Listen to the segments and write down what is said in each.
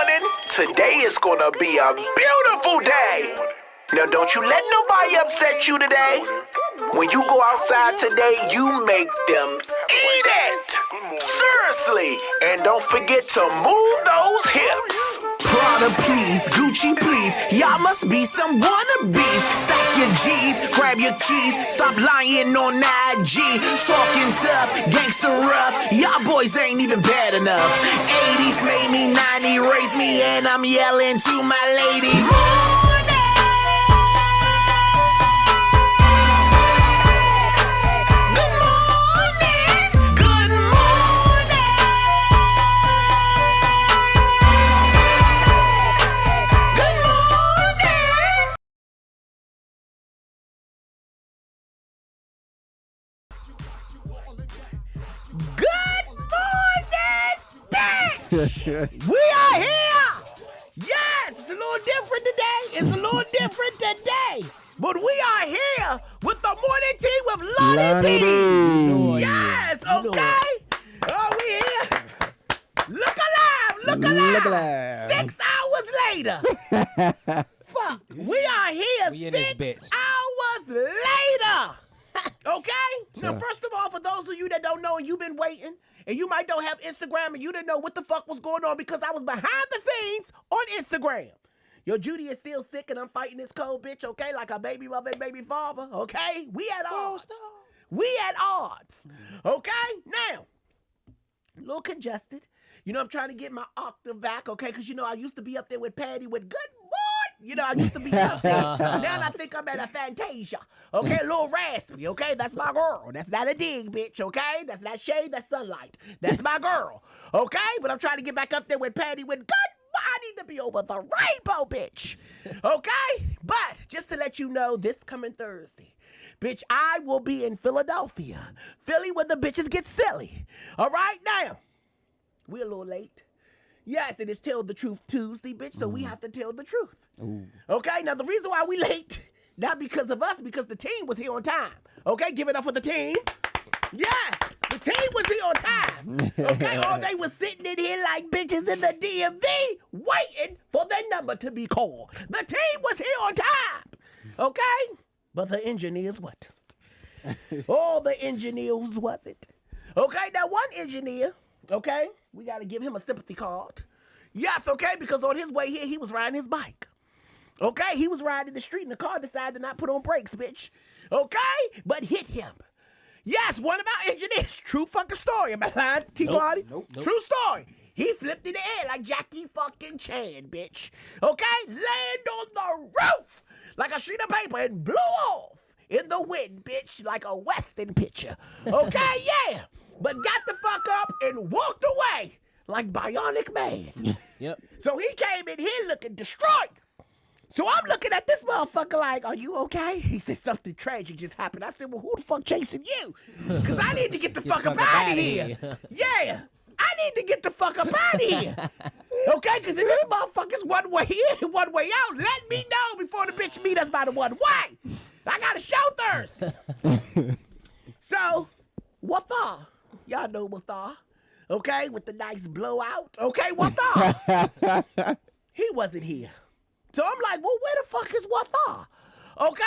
morning. Today is gonna be a beautiful day. Now don't you let nobody upset you today. When you go outside today, you make them eat it. Seriously. And don't forget to move those hips. Prada, please. Gucci, please. Y'all must be some wannabes. Stack your G's, grab your keys. Stop lying on IG. Talking tough, gangster rough. Y'all boys ain't even bad enough. 80s made me, 90 raised me, and I'm yelling to my ladies. We are here! Yes, it's a little different today. It's a little different today. But we are here with the morning tea with Lonnie Bee. Yes, okay? Oh, we here. Look alive, look alive. 6 hours later. Fuck, we are here we 6 hours later. Okay? Now, first of all, for those of you that don't know and you've been waiting, and you might don't have Instagram and you didn't know what the fuck was going on because I was behind the scenes on Instagram. Yo, Judy is still sick and I'm fighting this cold bitch, okay? Like a baby mother and baby father, okay? We at odds. We at odds, okay? Now, a little congested. You know, I'm trying to get my octave back, okay? Because, you know, I used to be up there with Patty with good morning. You know, I used to be up there. Now I think I'm at a Fantasia. Okay, a little raspy, okay? That's my girl. That's not a dig, bitch, okay? That's not shade, that's sunlight. That's my girl, okay? But I'm trying to get back up there with Patty with good I need to be over the rainbow, bitch. Okay? But just to let you know, this coming Thursday, bitch, I will be in Philadelphia. Philly where the bitches get silly. All right? Now, we're a little late. Yes, it is Tell the Truth Tuesday, bitch, so we have to tell the truth. Okay, now the reason why we late, not because of us, because the team was here on time. Okay, give it up for the team. Yes, the team was here on time. Okay, or they was sitting in here like bitches in the DMV waiting for their number to be called. The team was here on time. Okay, but the engineers wasn't. All the engineers wasn't. Okay, now one engineer, okay, we got to give him a sympathy card. Yes, okay, because on his way here, he was riding his bike. Okay, he was riding the street and the car decided to not put on brakes, bitch. Okay, but hit him. Yes, one of our engineers, true fucking story. Am I lying, Tea Lonnie? Nope. True story. He flipped in the air like Jackie fucking Chan, bitch. Okay, land on the roof like a sheet of paper and blew off in the wind, bitch, like a Western picture. Okay, yeah. But got the fuck up and walked away like Bionic Man. Yep. So he came in here looking destroyed. So I'm looking at this motherfucker like, are you okay? He said, something tragic just happened. I said, well, who the fuck chasing you? Because I need to get the fuck up out of here. Yeah, I need to get the fuck up out of here. Okay, because if this motherfucker's one way in, one way out, let me know before the bitch meet us by the one way. I got a show Thursday. So, Wathar. Y'all know Wathar. Okay, with the nice blowout. Okay, Wathar. He wasn't here. So I'm like, well, where the fuck is Wathar? Okay?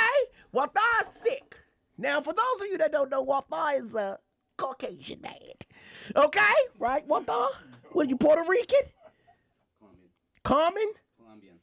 Wathar's sick. Now, for those of you that don't know, Wathar is a Caucasian dad. Okay? Right, Wathar? What are you, Puerto Rican? Colombian.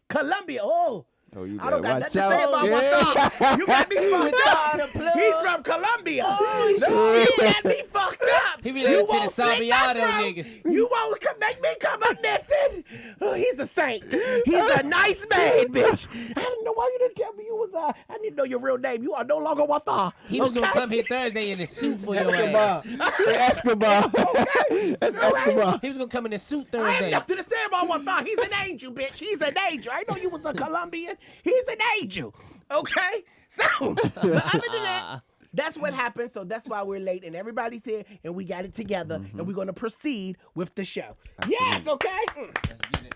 Colombia. Oh. You I don't got nothing out. to say about Wathar. You got me fucked up. He's from Colombia. Oh, shit. You got me fucked up. He related to the Sabiado niggas. You won't make me come up there, Sid. Oh, he's a saint. He's a nice man, bitch. I didn't know why you didn't tell me you was, I didn't know your real name. You are no longer Wathar. He was going to come here Thursday in a suit for your ass. Escobar. Okay. That's Escobar. He was going to come in a suit I have Thursday. nothing to say about Wathar. He's an angel, bitch. He's an angel. I know you was a Colombian. He's an angel. Okay? So, but other than that, that's what happened. So that's why we're late. And everybody's here. And we got it together. And we're going to proceed with the show. Absolutely. Yes, okay? Let's get it.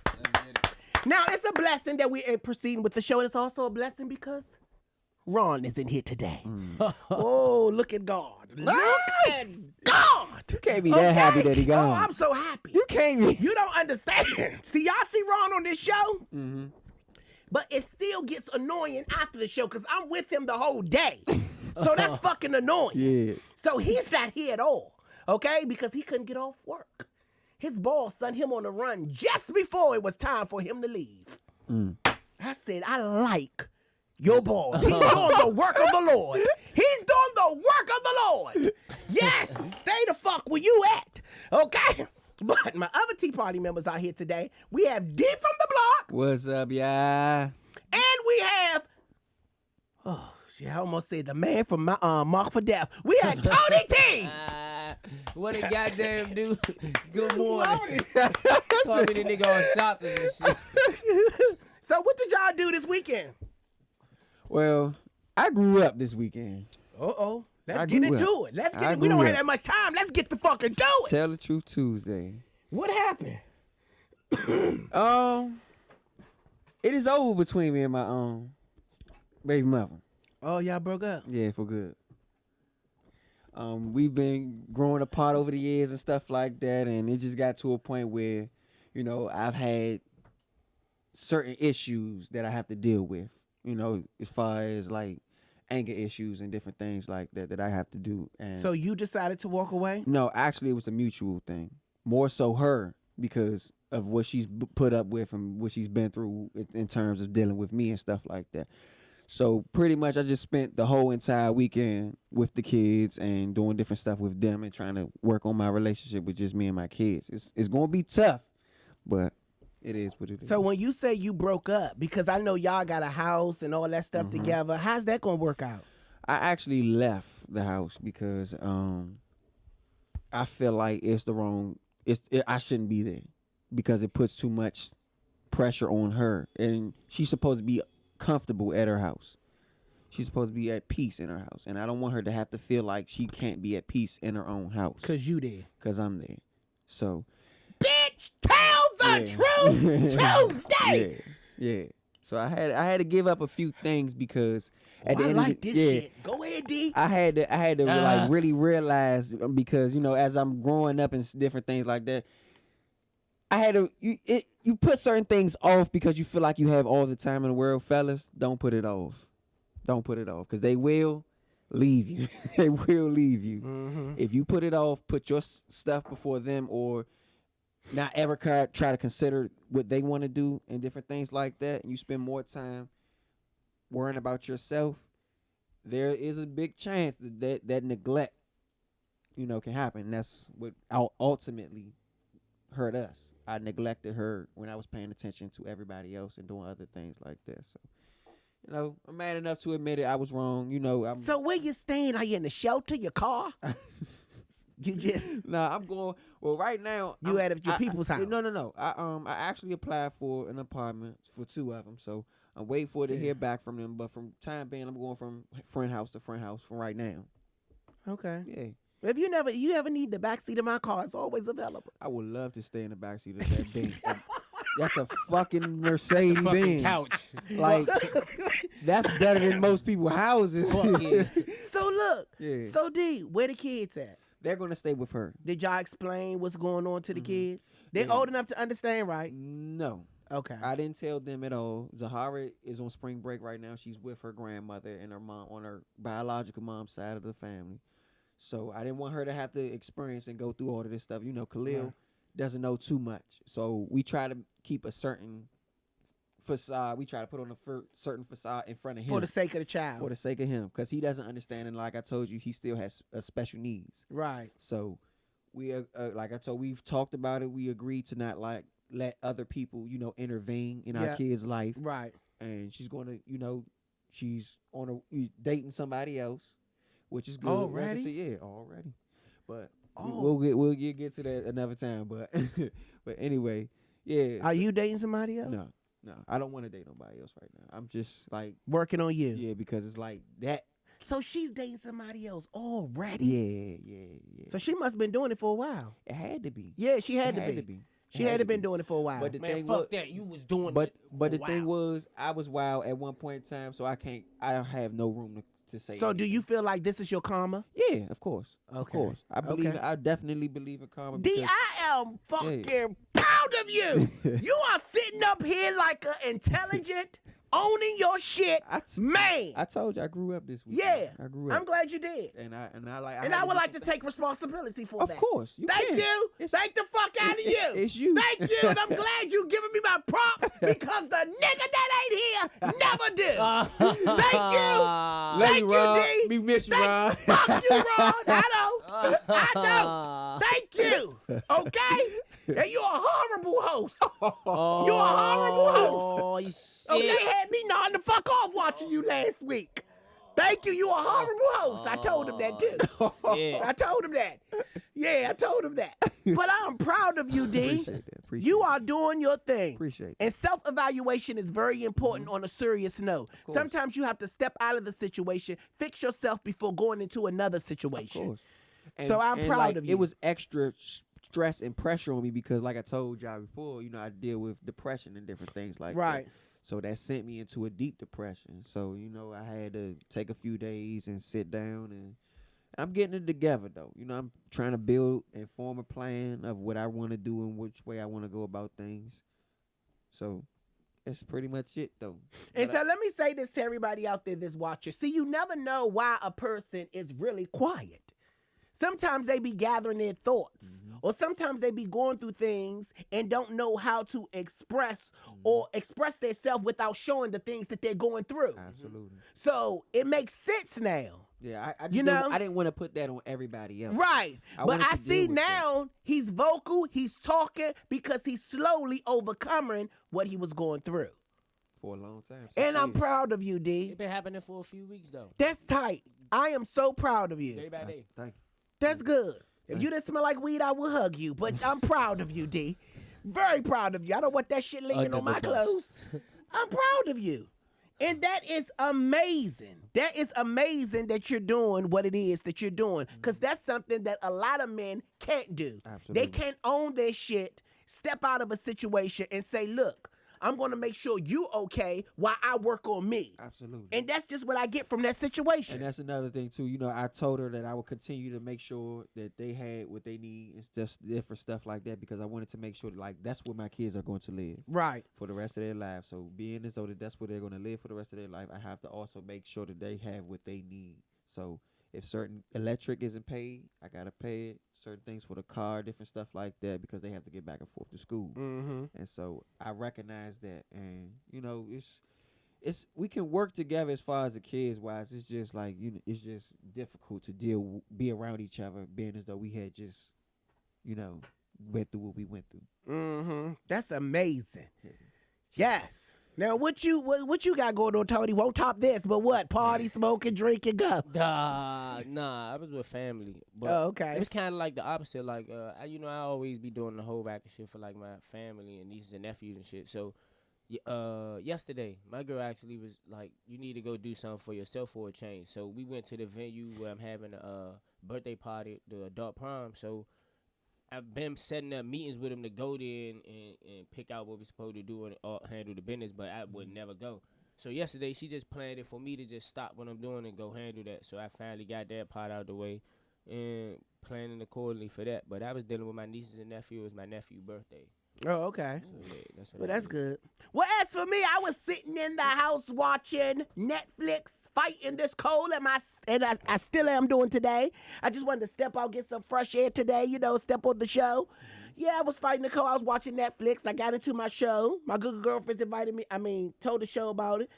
Now, it's a blessing that we are proceeding with the show. And it's also a blessing because Ron is in here today. Oh, look at God. Look at God. You can't be that happy that he Oh, gone. I'm so happy. You can't be. You don't understand. See, y'all see Ron on this show? Mm-hmm. But it still gets annoying after the show because I'm with him the whole day. So that's fucking annoying. Yeah. So he's not here at all, okay? Because he couldn't get off work. His boss sent him on a run just before it was time for him to leave. I said, I like your boss. He's doing the work of the Lord. He's doing the work of the Lord. Yes, stay the fuck where you at, okay? But my other Tea Party members are here today. We have Dee from the Block. What's up, y'all? And we have, oh, shit, I almost said the man from Mark for Death. We have Tony T. What a goddamn dude. Good morning. Call me the nigga on shots and shit. So what did y'all do this weekend? Well, I grew up this weekend. Uh-oh. Let's I get grew into up. it. Let's get I it. We don't grew have up. that much time. Let's get the fucking do it. Tell the Truth Tuesday. What happened? It is over between me and my baby mother. Oh, y'all broke up. Yeah, for good. We've been growing apart over the years and stuff like that, and it just got to a point where, you know, I've had certain issues that I have to deal with, you know, as far as like anger issues and different things like that I have to do. And So you decided to walk away? no, actually, it was a mutual thing. More so her because of what she's put up with and what she's been through in terms of dealing with me and stuff like that. So pretty much I just spent the whole entire weekend with the kids and doing different stuff with them and trying to work on my relationship with just me and my kids. It's going to be tough, but it is what it is. So when you say you broke up, because I know y'all got a house and all that stuff together, how's that going to work out? I actually left the house because I feel like it's the wrong. I shouldn't be there because it puts too much pressure on her, and she's supposed to be comfortable at her house. She's supposed to be at peace in her house, and I don't want her to have to feel like she can't be at peace in her own house. Because you did. Because I'm there. So. Bitch, tell the truth Tuesday. Yeah. So I had to give up a few things because at the I end like of the, this yeah, shit. Go ahead, D. I had to like really realize because you know as I'm growing up and different things like that, I had to you put certain things off because you feel like you have all the time in the world, fellas. Don't put it off. Don't put it off because they will leave you. They will leave you if you put it off. Put your stuff before them or not ever try to consider what they want to do and different things like that. And you spend more time worrying about yourself. There is a big chance that neglect, you know, can happen. And that's what ultimately hurt us. I neglected her when I was paying attention to everybody else and doing other things like that. So, you know, I'm mad enough to admit it. I was wrong. You know, So where you staying? Are you in the shelter, your car? You just Nah, I'm going. Well, right now you at your people's house. No. I actually applied for an apartment for 2 of them, so I'm waiting for it to hear back from them. But from time being, I'm going from friend house to friend house for right now. Okay. Yeah, If you ever need the backseat of my car, it's always available. I would love to stay in the backseat of that Benz. That's a fucking Mercedes Fucking Benz. couch. Like that's better than most people's houses. Fuck yeah. So look. Yeah. So D, where the kids at? They're gonna stay with her. Did y'all explain what's going on to the kids? They're Yeah. old enough to understand, right? No. Okay. I didn't tell them at all. Zahara is on spring break right now. She's with her grandmother and her mom on her biological mom's side of the family. So I didn't want her to have to experience and go through all of this stuff. You know, Khalil doesn't know too much. So we try to keep a certain facade. We try to put on a certain facade in front of him. For the sake of the child. For the sake of him. Because he doesn't understand. And like I told you, he still has special needs. Right. So we we've talked about it. We agreed to not like let other people, you know, intervene in our kids' life. Right. And she's going to, you know, she's dating somebody else, which is good. Already? Yeah, already. But we'll get to that another time. But but anyway, yeah. Are you dating somebody else? No, I don't want to date nobody else right now. I'm just like Working on you. yeah, because it's like that. So she's dating somebody else already. Yeah. So she must have been doing it for a while. It had to be. Yeah, she had to be. She hadn't been doing it for a while. But the Man, thing fuck was, that. You was doing but it. but the for a thing while. was, I was wild at one point in time, so I don't have no room to say. So do you feel like this is your karma? Yeah, of course. Of Okay. course. I believe. Okay. I definitely believe in karma. D, because- I am fucking proud of you. You are sitting up here like an intelligent, owning your shit man. I told you I grew up this week. Yeah, I grew up. I'm glad you did. And I And I would like to take responsibility for Of that. course. You Thank can. you. It's- Thank the fuck out of you. It's you. Thank you. And I'm glad you giving me my props because the nigga that ain't here never did. Thank you. Love Thank you, you, Ron. D. We miss you, Ron. Fuck you, Ron. I don't. Thank you. Okay? And you're a horrible host. You're a horrible host. Oh, you shit. Okay, had me nodding the fuck off watching you last week. Thank you. You a horrible host. I told him that too. shit. I told him that. Yeah, I told him that. But I'm proud of you, D. Appreciate that. Appreciate You it. are doing your thing. Appreciate it. And self-evaluation is very important on a serious note. course. Sometimes you have to step out of the situation, fix yourself before going into another Of situation. course. So I'm proud like, of you. It was extra stress and pressure on me because, like I told y'all before, you know, I deal with depression and different things like Right. that. So that sent me into a deep depression. So, you know, I had to take a few days and sit down and I'm getting it together though. You know, I'm trying to build and form a plan of what I want to do and which way I want to go about things. So that's pretty much it though. And But so let me say this to everybody out there that's watching. See, you never know why a person is really quiet. Sometimes they be gathering their thoughts, or sometimes they be going through things and don't know how to express or express themselves without showing the things that they're going through. Absolutely. So it makes sense now. Yeah, I just You didn't- know? I didn't want to put that on everybody else. Right. I But wanted I to see deal with that. now he's vocal, he's talking because he's slowly overcoming what he was going through. For a long time. And I'm 6 years. proud of you, D. It been happening for a few weeks though. That's tight. I am so proud of Day you. by day. Thank you. That's good. If you didn't smell like weed, I would hug you. But I'm proud of you, D. Very proud of you. I don't want that shit lingering on my Under the clothes. bus. I'm proud of you. And that is amazing. That is amazing that you're doing what it is that you're doing. Because that's something that a lot of men can't do. Absolutely. They can't own their shit, step out of a situation and say, look, I'm going to make sure you okay while I work on me. Absolutely. And that's just what I get from that situation. And that's another thing too. You know, I told her that I would continue to make sure that they had what they need and just different stuff like that because I wanted to make sure that, like, that's where my kids are going to live Right. for the rest of their lives. So being as though that that's where they're going to live for the rest of their life, I have to also make sure that they have what they need. So if certain electric isn't paid, I gotta pay it. Certain things for the car, different stuff like that, because they have to get back and forth to school. Mm-hmm. And so I recognize that, and you know, it's we can work together as far as the kids wise. It's just like, you know, it's just difficult to be around each other, being as though we had just, you know, went through what we went through. Mm-hmm. That's amazing. Yes. Now, what you got going on, Tony? Won't top this, but what? Party, smoking, drinking, go. Nah, I was with family. But Oh, okay. It was kind of like the opposite. Like, I always be doing the whole racket shit for like my family and nieces and nephews and shit. So, yesterday, my girl actually was like, "You need to go do something for yourself for a change." So we went to the venue where I'm having a birthday party, the adult prom. So I've been setting up meetings with him to go there and pick out what we're supposed to do and handle the business, but I would never go. So yesterday, she just planned it for me to just stop what I'm doing and go handle that. So I finally got that part out of the way and planning accordingly for that. But I was dealing with my nieces and nephew. It was my nephew's birthday. Oh, okay. So yeah, that's what Well, I that's did. good. Well, as for me, I was sitting in the house watching Netflix, fighting this cold, and I still am doing today. I just wanted to step out, get some fresh air today, you know, step on the show. Yeah, I was fighting the cold. I was watching Netflix. I got into my show. My good girlfriend invited me. Told the show about it.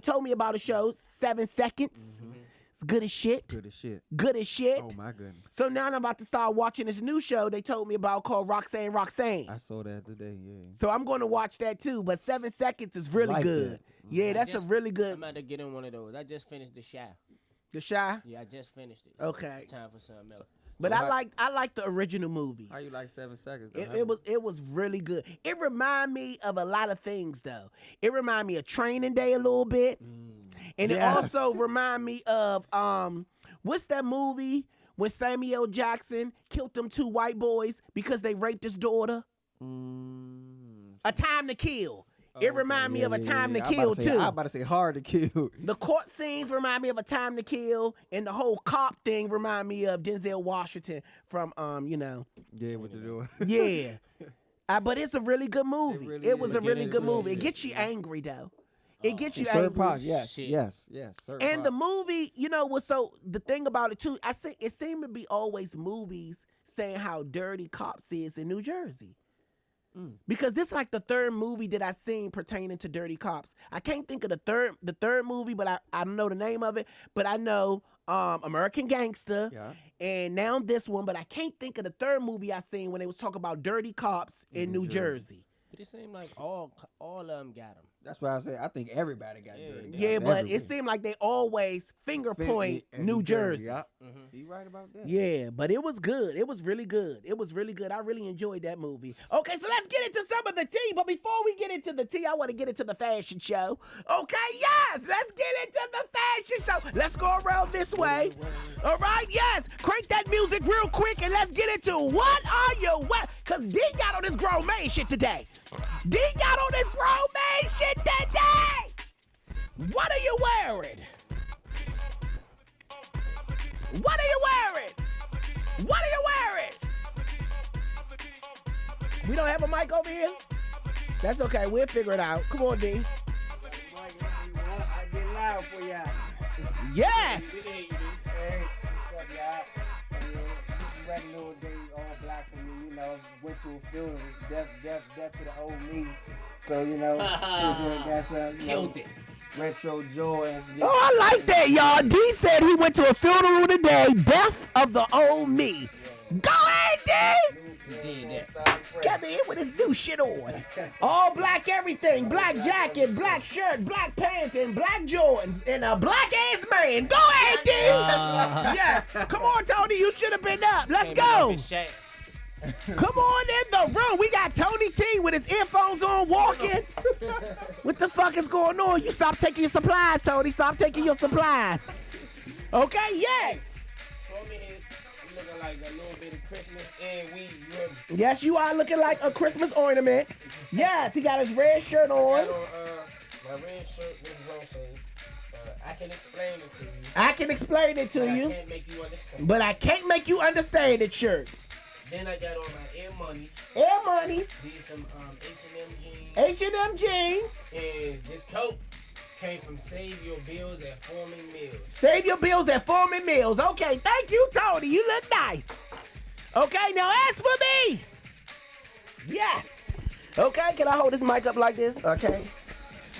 Told me about the show, 7 Seconds. It's good as shit. Good as shit. Good as shit. Oh my goodness. So now I'm about to start watching this new show they told me about called Roxanne. I saw that today, yeah. So I'm going to watch that too. But 7 Seconds is really Like good. that. Yeah, that's just- a really good. I'm about to get in one of those. I just finished The Shy. The Shy. Yeah, I just finished it. Okay. It's time for something else. But So I like the original movies. How you like 7 seconds? Though? It was really good. It remind me of a lot of things though. It remind me of Training Day a little bit. And Yeah. it also remind me of what's that movie when Samuel Jackson killed them 2 white boys because they raped his daughter? A Time to Kill. It remind me of A Time to Kill too. I'm about to say Hard to Kill. The court scenes remind me of A Time to Kill, and the whole cop thing remind me of Denzel Washington from Yeah, with the door. Yeah. But it's a really good movie. It was a really good movie. It gets you angry though. It gets you Certain angry. parts, yes. And the movie, was so the thing about it too. It seemed to be always movies saying how dirty cops is in New Jersey. Because this is like the third movie that I seen pertaining to dirty cops. I can't think of the third movie, but I don't know the name of it. But I know American Gangster, and now this one. But I can't think of the third movie I seen when they was talking about dirty cops in New Jersey. But it seemed like all of them got them. That's why I say I think everybody got dirty. Yeah, but it seemed like they always finger point New Jersey. Yeah. You right about that. Yeah, but it was good. It was really good. It was really good. I really enjoyed that movie. Okay, so let's get into some of the tea. But before we get into the tea, I want to get into the fashion show. Okay, yes, let's get into the fashion show. Let's go around this way. All right, yes. Crank that music real quick and let's get into what are you wearing? Because D got on this grown man shit today. D got on this grown man shit today. What are you wearing? What are you wearing? What are you wearing? We don't have a mic over here? That's okay. We'll figure it out. Come on, D. I get loud for y'all. Yes. Hey, what's up, y'all? Regular day, all black for me. Went to a funeral. Death to the old me. So that's Killed it. Retro joy. Oh, I like that, y'all. D said he went to a funeral today. Death of the old me. Go ahead, D. Got me in with his new shit on. All black everything. Black jacket, black shirt, black pants, and black Jordans. And a black ass man. Go ahead, D. Yes. Come on, Tony. You should have been up. Let's go. Come on in the room. We got Tony T with his earphones on walking. What the fuck is going on? You stop taking your supplies, Tony. Stop taking your supplies. Okay, yes. Looking like a little bit of Christmas and we. Yes, you are looking like a Christmas ornament. Yes, he got his red shirt on. My red shirt with Beyonce. I can explain it to you. I can explain it to you. I can't make you understand. But I can't make you understand it, shirt. Then I got on my Air Money. Air Money's. These some H&M jeans. H&M jeans. And this coat came from Save Your Bills at Foreman Mills. Save Your Bills at Foreman Mills. Okay, thank you, Tony. You look nice. Okay, now as for me. Yes. Okay, can I hold this mic up like this? Okay.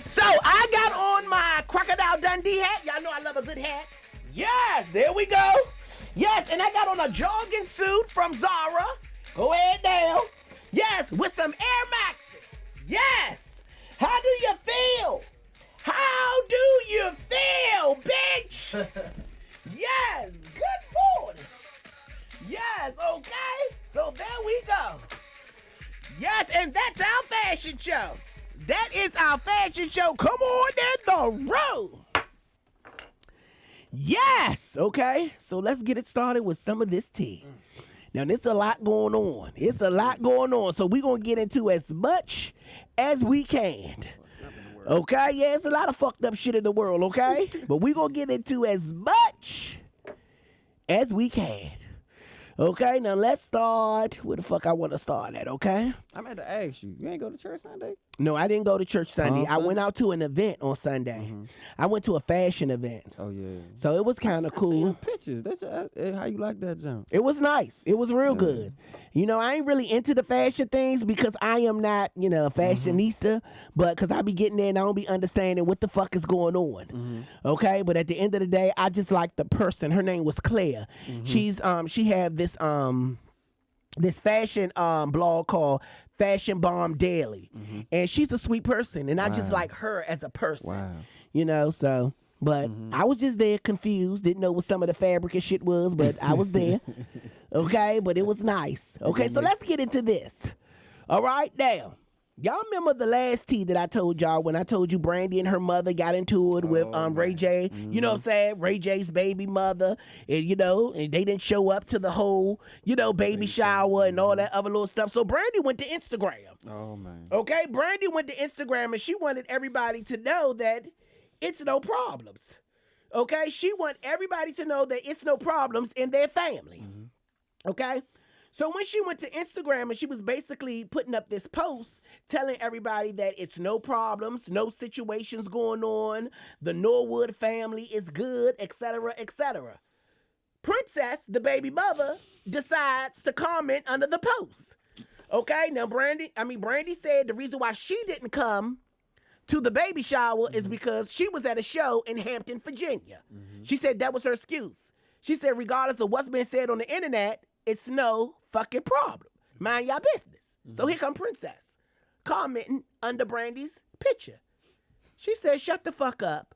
So I got on my Crocodile Dundee hat. Y'all know I love a good hat. Yes, there we go. Yes, and I got on a jogging suit from Zara. Go ahead now. Yes, with some Air Maxes. Yes. How do you feel? How do you feel, bitch? Yes, good morning. Yes, okay. So there we go. Yes, and that's our fashion show. That is our fashion show. Come on in the room. Yes, okay. So let's get it started with some of this tea. Now, there's a lot going on. It's a lot going on. So we're going to get into as much as we can. Okay? Yeah, it's a lot of fucked up shit in the world, okay? But we're going to get into as much as we can. Okay, now let's start where the fuck I want to start at, okay? I meant to ask you. You ain't go to church Sunday? No, I didn't go to church Sunday. I went out to an event on Sunday. I went to a fashion event. Oh, yeah. So it was kind of cool. I seen pictures. That's how you like that, John? It was nice. It was real good. I ain't really into the fashion things because I am not, a fashionista. But because I be getting there and I don't be understanding what the fuck is going on. Okay? But at the end of the day, I just like the person. Her name was Claire. She had this fashion blog called Fashion Bomb Daily. And she's a sweet person. And I just like her as a person. Wow. So... But I was just there confused, didn't know what some of the fabric and shit was, but I was there. Okay, but it was nice. Okay, so let's get into this. All right, now, Y'all remember the last tea that I told y'all when I told you Brandy and her mother got into it with Ray J? You know what I'm saying? Ray J's baby mother, and and they didn't show up to the whole, baby shower and all that other little stuff. So Brandy went to Instagram. Oh man. Okay, Brandy went to Instagram and she wanted everybody to know that it's no problems. Okay, she want everybody to know that it's no problems in their family. Okay. So when she went to Instagram and she was basically putting up this post telling everybody that it's no problems, no situations going on, the Norwood family is good, etc., etc. Princess, the baby mother, decides to comment under the post. Okay, now Brandy said the reason why she didn't come to the baby shower is because she was at a show in Hampton, Virginia. She said that was her excuse. She said regardless of what's been said on the internet, it's no fucking problem. Mind your business. So here come Princess commenting under Brandy's picture. She said, shut the fuck up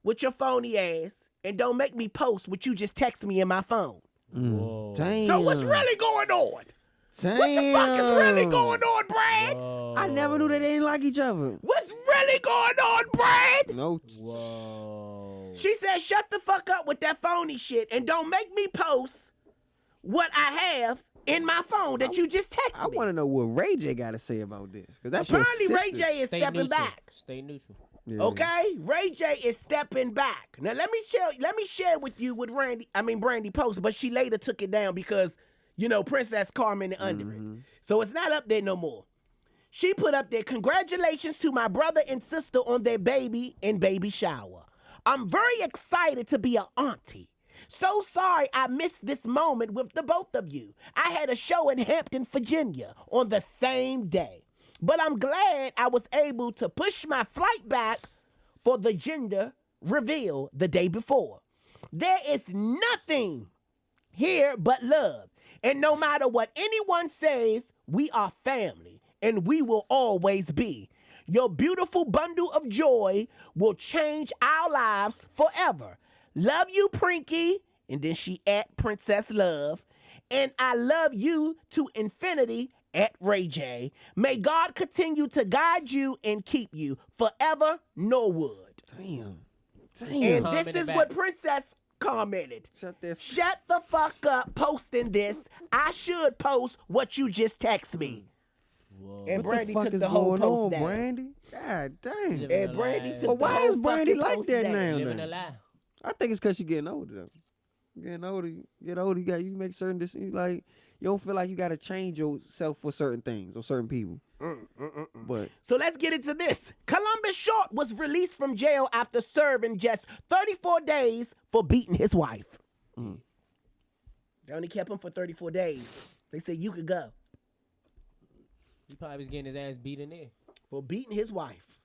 with your phony ass and don't make me post what you just text me in my phone. Whoa. Damn. So what's really going on? Damn. What the fuck is really going on, Brad? Whoa. I never knew that they didn't like each other. What's really going on, Brad? No. Whoa. She said, shut the fuck up with that phony shit and don't make me post what I have in my phone that you just texted I me. want to know what Ray J got to say about this. Cause that's your Apparently, Ray sister. J is Stay stepping neutral. back. Stay neutral. Yeah. Okay, Ray J is stepping back. Now let me share with you what Brandy posted, but she later took it down because Princess commented under it, so it's not up there no more. She put up there, congratulations to my brother and sister on their baby and baby shower. I'm very excited to be an auntie. So sorry I missed this moment with the both of you. I had a show in Hampton, Virginia on the same day. But I'm glad I was able to push my flight back for the gender reveal the day before. There is nothing here but love. And no matter what anyone says, we are family and we will always be. Your beautiful bundle of joy will change our lives forever. Love you, Prinky. And then she at Princess Love. And I love you to infinity at Ray J. May God continue to guide you and keep you forever, Norwood. Damn. And this Commented is back. what Princess commented. Shut the fuck up posting this. I should post what you just text me. Whoa. And What Brandy the fuck took is the whole going post on, down. Brandy? God damn. Living And a Brandy lie. took But the why whole is Brandy fucking like post that down. now? Living a then? lie. I think it's because you're getting older, though. Getting older, you make certain decisions. Like, you don't feel like you got to change yourself for certain things or certain people. But So let's get into this. Columbus Short was released from jail after serving just 34 days for beating his wife. They only kept him for 34 days. They said you could go He probably was getting his ass beat in there. for beating his wife.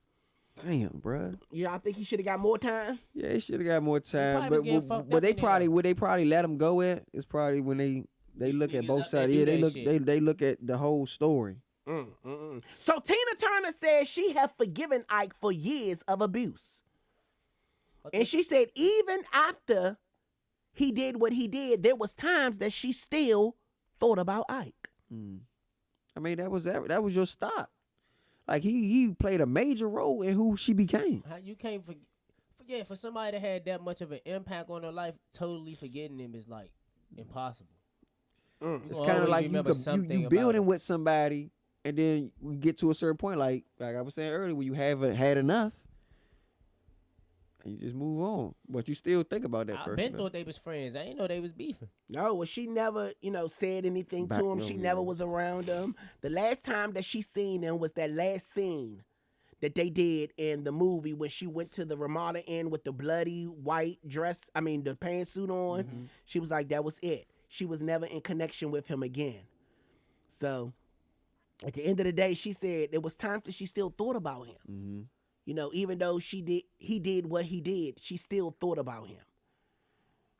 damn, bruh. Yeah, I think he should have got more time. Yeah, he should have got more time. probably was getting fucked But up they in there, probably though. would they probably let him go at? It's probably when they look at niggas both up there sides. do Yeah, they that look shit. they look at the whole story. So Tina Turner says she have forgiven Ike for years of abuse. And she said even after he did what he did, there was times that she still thought about Ike. I mean, that was your stop. Like he played a major role in who she became. How you can't for somebody that had that much of an impact on her life, totally forgetting him is like impossible. It's kind of like you building with somebody, and then you get to a certain point, like I was saying earlier, when you haven't had enough, and you just move on. But you still think about that I person. been thought they was friends. I ain't know they was beefing. No, well, she never, said anything Back- to him. no, She yeah. never was around him. The last time that she seen him was that last scene that they did in the movie when she went to the Ramada Inn with the bloody white dress, the pantsuit on. She was like, that was it. She was never in connection with him again. So, at the end of the day, she said there was times that she still thought about him. Even though he did what he did, she still thought about him.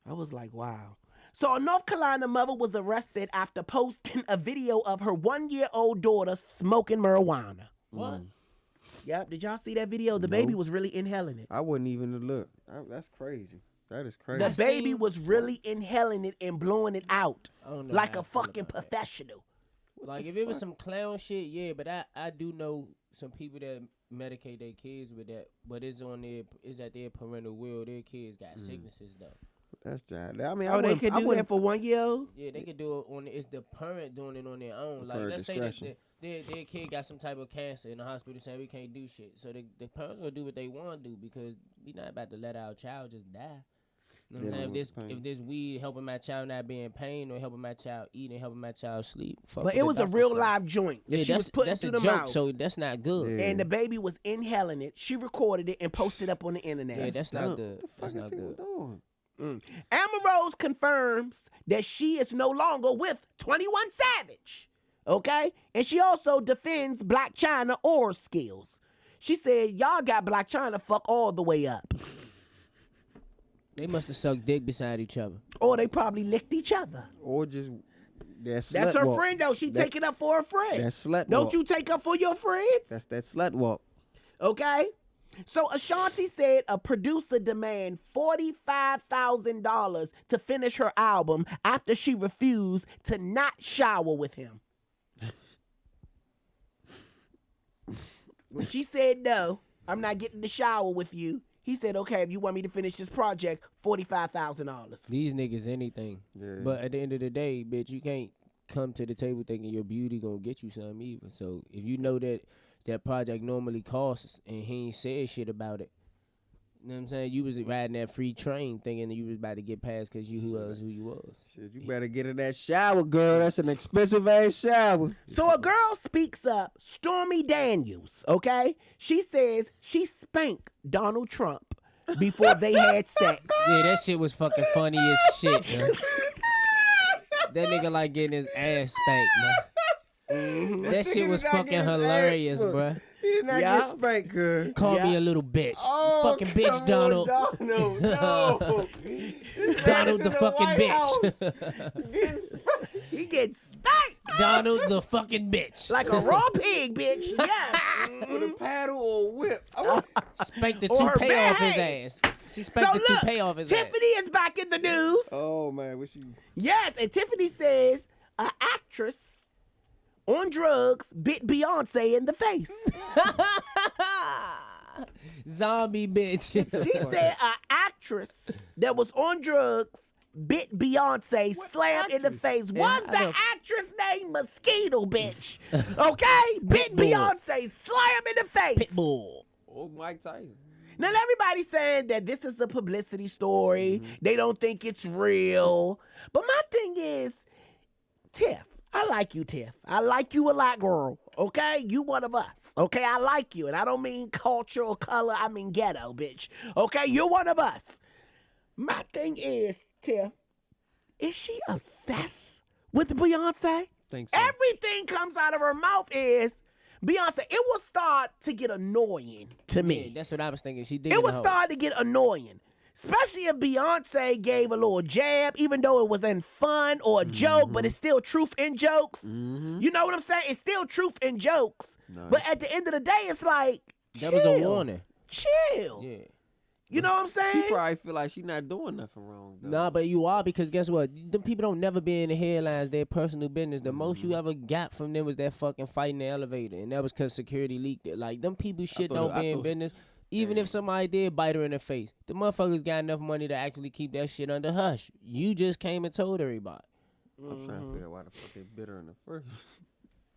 I was like, wow. So a North Carolina mother was arrested after posting a video of her 1-year-old daughter smoking marijuana. What? Yep, did y'all see that video? The baby was really inhaling it. I wouldn't even look. That's crazy. That is crazy. The baby was really inhaling it and blowing it out I don't know like how a I feel fucking about that. professional. Like if it was some clown shit, yeah. But I do know some people that medicate their kids with that, but it's at their parental will. Their kids got sicknesses though. That's child. I mean, They could do that for 1 year old? Yeah, they could do it on. It's the parent doing it on their own. Like let's say that their kid got some type of cancer in the hospital, saying we can't do shit. So the parents gonna do what they want to do because we not about to let our child just die. You know what I'm saying? If this weed helping my child not be in pain or helping my child eat and helping my child sleep. But it was a real live joint that she was putting through the mouth. So that's not good. Yeah. And the baby was inhaling it. She recorded it and posted it up on the internet. Yeah, that's not good. That's not good. Amber Rose confirms that she is no longer with 21 Savage. Okay? And she also defends Black China oral skills. She said, y'all got Black China fuck all the way up. They must have sucked dick beside each other. Or they probably licked each other. Or just that's her walk. Friend, though. She take it up for her friend. That's slut Don't walk. you take up for your friends? That's that slut walk. Okay? So Ashanti said a producer demand $45,000 to finish her album after she refused to not shower with him. When she said no, I'm not getting to shower with you, he said, okay, if you want me to finish this project, $45,000. These niggas anything. Yeah. But at the end of the day, bitch, you can't come to the table thinking your beauty gonna get you something either. So if you know that project normally costs and he ain't said shit about it, you know what I'm saying? You was riding that free train thinking that you was about to get past because you was who you was. Shit, you better get in that shower, girl. That's an expensive ass shower. So a girl speaks up, Stormy Daniels, okay? She says she spanked Donald Trump before they had sex. Yeah, that shit was fucking funny as shit, man. That nigga like getting his ass spanked, man. That shit was fucking hilarious, bro. He did not get spanked, girl. Call me a little bitch. Oh, fucking bitch, Donald. Donald, no. Donald the fucking bitch. He gets spanked. Donald the fucking bitch. Like a raw pig, bitch. Yeah. With a paddle or a whip. Spank the toupee off his ass. She spanked the toupee off his ass. Tiffany is back in the news. Oh, man. What she... Yes, and Tiffany says an actress on drugs bit Beyonce in the face. Zombie bitch. She said an actress that was on drugs bit Beyonce, slammed in the face. Was the actress named Mosquito, bitch? Okay? Bit Beyonce, slam in the face. Pitbull. Oh, Mike Tyson. Now, everybody's saying that this is a publicity story. They don't think it's real. But my thing is, Tiff, I like you, Tiff. I like you a lot, girl. Okay? You one of us. Okay? I like you. And I don't mean culture or color. I mean ghetto, bitch. Okay? You're one of us. My thing is, Tiff, is she obsessed with Beyonce? Think so. Everything comes out of her mouth is Beyonce. It will start to get annoying to me. Yeah, that's what I was thinking. It will start to get annoying. Especially if Beyonce gave a little jab, even though it was in fun or a joke, but it's still truth in jokes. You know what I'm saying? It's still truth in jokes. Nice. But at the end of the day, it's like, that was a warning. Chill. Yeah. You know what I'm saying? She probably feel like she not doing nothing wrong, though. Nah, but you are, because guess what? Them people don't never be in the headlines, their personal business. The most you ever got from them was that fucking fight in the elevator, and that was because security leaked it. Like, them people shit don't be in business. Even if somebody did bite her in the face, the motherfuckers got enough money to actually keep that shit under hush. You just came and told everybody. I'm trying to figure out why the fuck they bit her in the first.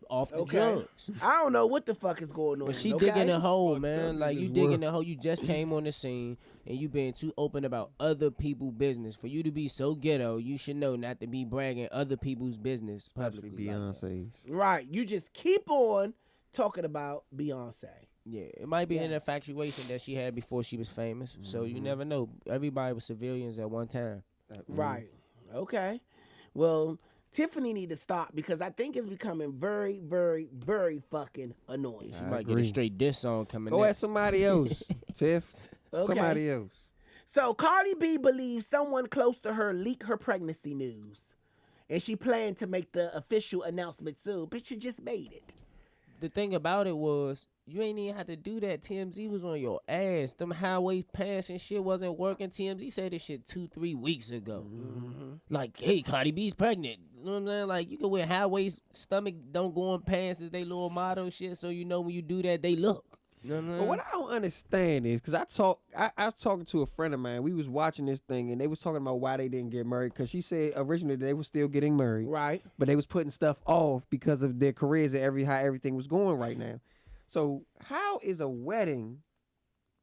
Off the drugs. I don't know what the fuck is going on. But she digging a hole, man. Like, you digging a hole. You just came on the scene, and you being too open about other people's business. For you to be so ghetto, you should know not to be bragging other people's business publicly. Beyonce's. Right. You just keep on talking about Beyonce. Yeah, it might be an infatuation that she had before she was famous. So you never know. Everybody was civilians at one time. Right. Okay. Well, Tiffany need to stop because I think it's becoming very, very, very fucking annoying. She might get a straight diss song coming Go next. at somebody else, Tiff. Okay. Somebody else. So Cardi B believes someone close to her leaked her pregnancy news. And she planned to make the official announcement soon. But you just made it. the thing about it was you ain't even had to do that. TMZ was on your ass. Them highway pass and shit wasn't working. TMZ said this shit 2-3 weeks ago. Like, hey, Cardi B's pregnant. You know what I'm saying? Like, you can wear high waist, stomach don't go on pants as they little motto shit. So you know when you do that, they look. You know what I'm saying? But what I don't understand is, because I was talking to a friend of mine. We was watching this thing, and they was talking about why they didn't get married. Because she said originally they were still getting married. Right. But they was putting stuff off because of their careers and how everything was going right now. So how is a wedding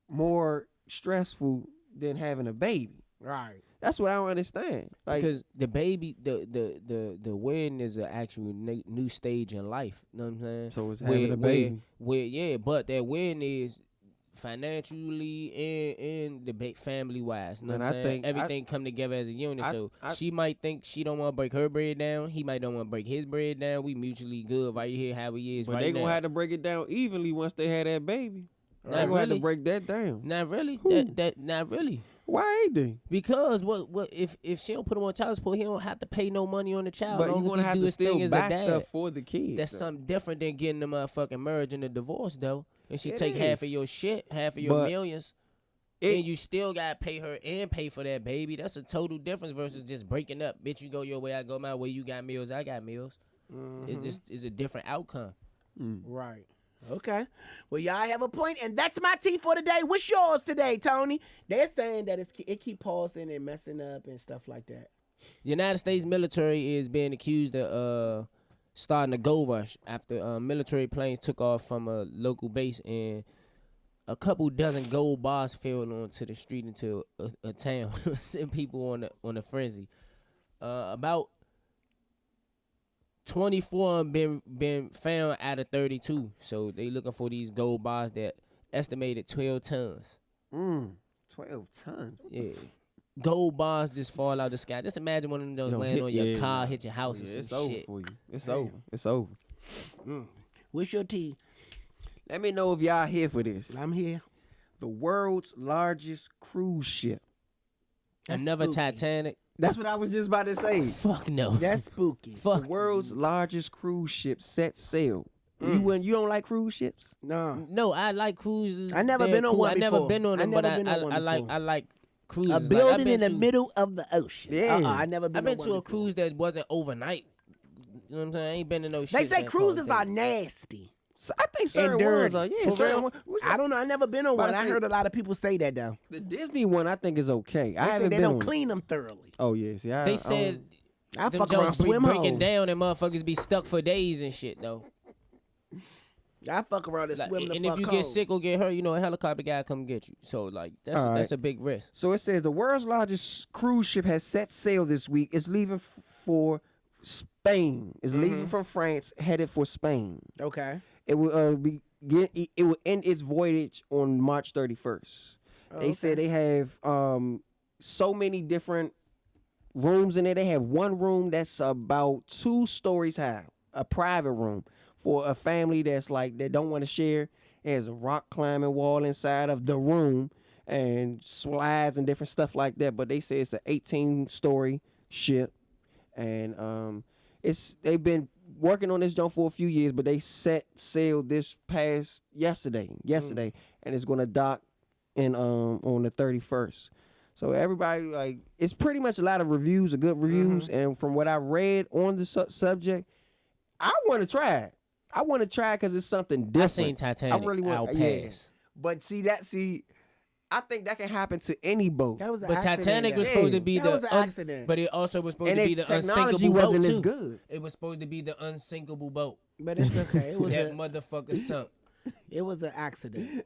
more stressful than having a baby? Right. That's what I don't understand. Like, because the baby, the wedding is an actual new stage in life. You know what I'm saying? So it's having a baby. But that wedding is financially and the family wise. You know what I'm saying? think everything come together as a unit. She might think she don't want to break her bread down. He might don't want to break his bread down. We mutually good right here how we is. But right they now. gonna have to break it down evenly once they had that baby. Not They gonna have to really. break that down. Not really. Not really. Why ain't they? Because what if she don't put him on child support, he don't have to pay no money on the child. But Long you're as gonna he have do to his thing still as buy a dad. stuff for the kids. That's though. something different than getting the motherfucking marriage and the divorce, though. And she It take is. half of your shit, half of your But millions, and you still gotta pay her and pay for that baby. That's a total difference versus just breaking up. Bitch, you go your way, I go my way. You got meals, I got meals. It just is a different outcome. Right. Okay. Well, y'all have a point, and that's my tea for today. What's yours today, Tony? They're saying that it keep pausing and messing up and stuff like that. The United States military is being accused of starting a gold rush after military planes took off from a local base and a couple dozen gold bars fell onto the street into a town, sent people on a frenzy. About 24 been found out of 32, so they looking for these gold bars that estimated 12 tons. 12 tons. Yeah. Gold bars just fall out the sky. Just imagine one of those land on your car, hit your house or some it's over shit. for you. It's over. It's over. What's your tea? Let me know if y'all here for this. I'm here. The world's largest cruise ship. That's Another spooky. Titanic. That's what I was just about to say. Fuck no. That's spooky. Fuck. The world's largest cruise ship set sail. You don't like cruise ships? No. No, I like cruises. I never They're been on cool. one I never before. been on I them, never but been on one I like before. I like cruises. A Like, I've building been in the to- middle of the ocean. Yeah. I never been. I've been on to one a before. cruise that wasn't overnight. You know what I'm saying? I ain't been to no shit. They say that cruises are caused that. nasty. So I think certain And dirty. ones are. Yeah, For certain real? ones. I don't know. I never been on But one. I I say- heard a lot of people say that though. The Disney one I think is okay. I They say haven't they been don't on. clean them thoroughly. Oh yeah, see, They said I them fuck around jokes be swim breaking hole. down and motherfuckers be stuck for days and shit though. I fuck around and Like, swim the and fuck if you hole. get sick or get hurt, you know a helicopter guy come get you. So like that's All that's right. a big risk. So it says the world's largest cruise ship has set sail this week. It's leaving for Spain. It's leaving from France, headed for Spain. Okay. It will it will end its voyage on March 31st. They said they have so many different rooms in there. They have one room that's about 2 stories high, a private room for a family that's like they don't want to share. It has a rock climbing wall inside of the room and slides and different stuff like that. But they say it's an 18-story ship, and they've been working on this joint for a few years, but they set sail this past yesterday, and it's gonna dock in on the 31st. So everybody, like, it's pretty much a lot of reviews, good reviews, and from what I read on the subject, I want to try it. I want to try it because it's something different. I seen Titanic. I really want. I'll Yeah. pass. But I think that can happen to any boat. That was an But accident. Titanic was Yeah. supposed to be That the was an accident. but it also was supposed And to it- be the technology unsinkable wasn't boat as too. good. It was supposed to be the unsinkable boat. But it's okay. It was That a motherfucker sunk. it was an accident.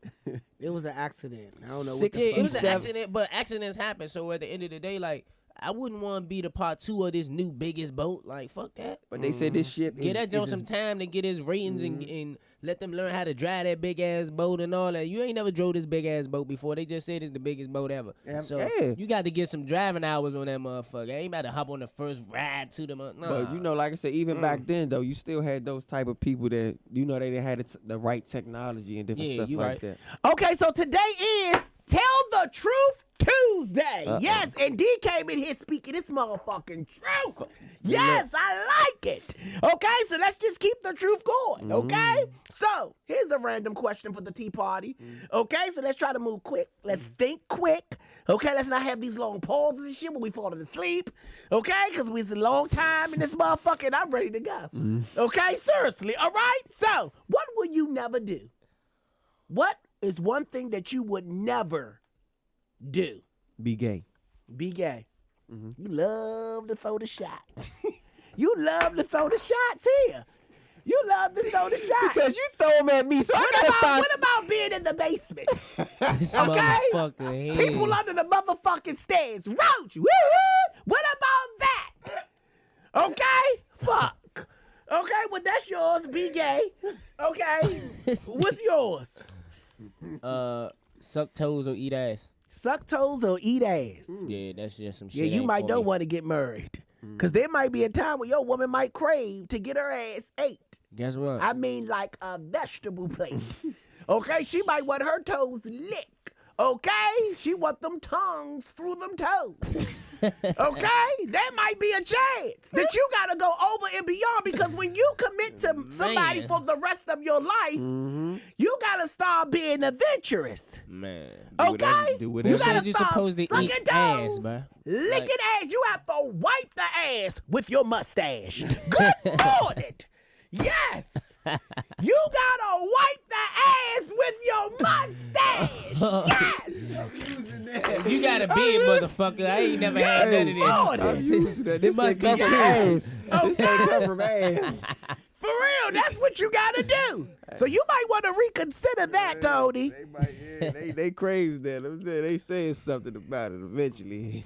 It was an accident. I don't know what Six- the Yeah, fuck. it was an 67 accident, but accidents happen. So at the end of the day, like I wouldn't want to be the part 2 of this new biggest boat. Like fuck that. But they said this ship Get that is Joe some time to get his ratings and let them learn how to drive that big ass boat and all that. You ain't never drove this big ass boat before. They just said it's the biggest boat ever. So yeah. you got to get some driving hours on that motherfucker. Ain't about to hop on the first ride to the nah. But you know, like I said, even back then though, you still had those type of people that they didn't have the right technology and different Yeah, stuff you like right. that. Okay, so today is Tell the Truth Tuesday. Yes, and D came in here speaking this motherfucking truth. Yes, I like it. Okay, so let's just keep the truth going, okay? So, here's a random question for the tea party. Okay, so let's try to move quick. Let's think quick. Okay, let's not have these long pauses and shit when we falling asleep. Okay, because it's a long time in this motherfucker and I'm ready to go. Okay, seriously, all right? So, what will you never do? What is one thing that you would never do? Be gay. Be gay. You love to throw the shot. You love to throw the shots here. You love to throw the shots. Because you throw them at me, so I gotta stop. What about being in the basement? This Okay? motherfucker here. People under the motherfucking stairs. Roach. Woo-hoo. What about that? Okay? Fuck. Okay, well, that's yours. Be gay. Okay? What's yours? Suck toes or eat ass. Suck toes or eat ass. Yeah, that's just some shit. Yeah, you ain't might for don't me. want to get married. Because there might be a time where your woman might crave to get her ass ate. Guess what? I mean, like a vegetable plate. Okay? She might want her toes licked. Okay? She want them tongues through them toes. Okay? There might be a chance that you got to go over and beyond because when you commit to somebody Man. for the rest of your life, you got to start being adventurous. Man. Okay? Do You whatever. gotta Says you start supposed to sucking eat ass, toes, bruh. licking Like- ass. You have to wipe the ass with your mustache. Good morning. Yes. You gotta wipe the ass with your mustache. Yes. You got a beard, motherfucker. I ain't never had none of this. Lord. This must ain't be come from ass. This Okay. ain't come from ass. For real, that's what you gotta do. So you might want to reconsider that, Tony. They craves that. They saying something about it eventually.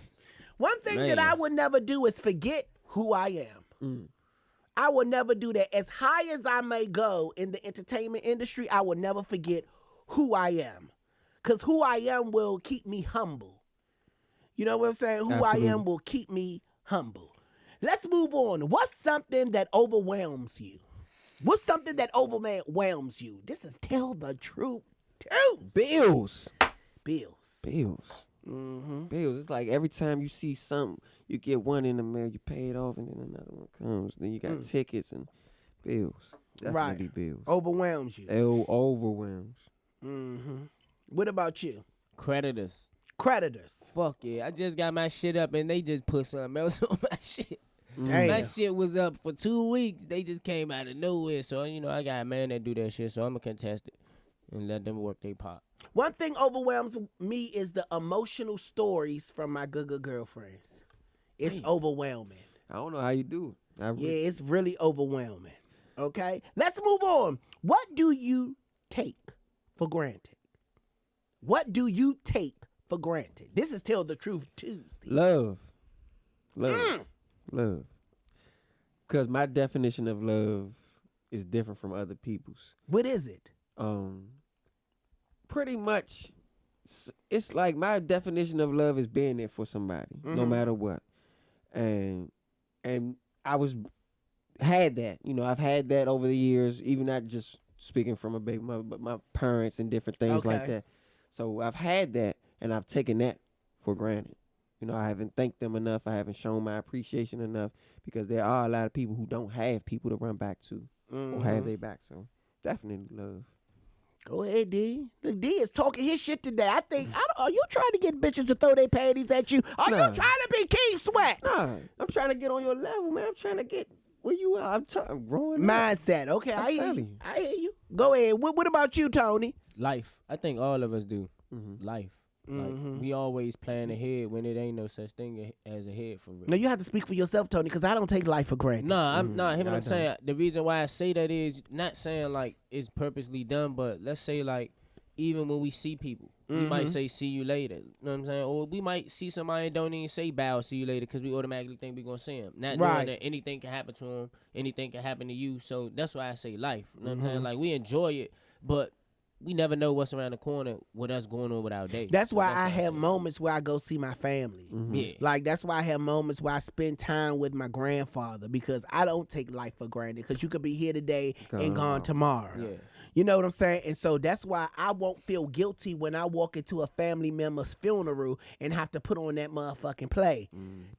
One thing Man. that I would never do is forget who I am. I will never do that. As high as I may go in the entertainment industry, I will never forget who I am. Because who I am will keep me humble. You know what I'm saying? Who Absolutely. I am will keep me humble. Let's move on. What's something that overwhelms you? What's something that overwhelms you? This is tell the truth. Bills. Bills. Bills. It's like every time you see something, you get one in the mail, you pay it off, and then another one comes. Then you got tickets and bills. Definitely bills. Overwhelms you. It overwhelms. What about you? Creditors. Creditors. Fuck yeah. I just got my shit up and they just put something else on my shit. Damn. My shit was up for 2 weeks. They just came out of nowhere. So, I got a man that do that shit. So, I'm going to contest it and let them work their part. One thing overwhelms me is the emotional stories from my good girlfriends. It's overwhelming. I don't know how you do it. Yeah, it's really overwhelming. Okay? Let's move on. What do you take for granted? What do you take for granted? This is Tell the Truth Tuesday. Love. Because my definition of love is different from other people's. What is it? Pretty much, it's like my definition of love is being there for somebody, no matter what. And I had that. I've had that over the years, even not just speaking from a baby mother, but my parents and different things like Okay. that. So I've had that, and I've taken that for granted. I haven't thanked them enough. I haven't shown my appreciation enough because there are a lot of people who don't have people to run back to or have their back. So definitely love. Go ahead, D. Look, D is talking his shit today. Are you trying to get bitches to throw their panties at you? Are Nah. you trying to be King Sweat? Nah, I'm trying to get on your level, man. I'm trying to get where you are. I'm growing up. Mindset. Okay, I hear telling you. you. I hear you. Go ahead. What about you, Tony? Life. I think all of us do. Life. Like, we always plan ahead when it ain't no such thing as ahead for real. No, you have to speak for yourself, Tony, because I don't take life for granted. Nah, I'm not. Hear what I I'm saying? The reason why I say that is not saying like it's purposely done, but let's say like even when we see people, we might say see you later. You know what I'm saying? Or we might see somebody and don't even say bow, see you later, because we automatically think we're gonna see them. Not Right. knowing that anything can happen to them, anything can happen to you. So that's why I say life. You know what I'm saying? Like we enjoy it, but we never know what's around the corner with us going on with our day. That's So why I say. have moments where I go see my family. Yeah. Like, that's why I have moments where I spend time with my grandfather because I don't take life for granted because you could be here today and gone tomorrow. Yeah. You know what I'm saying? And so that's why I won't feel guilty when I walk into a family member's funeral and have to put on that motherfucking play.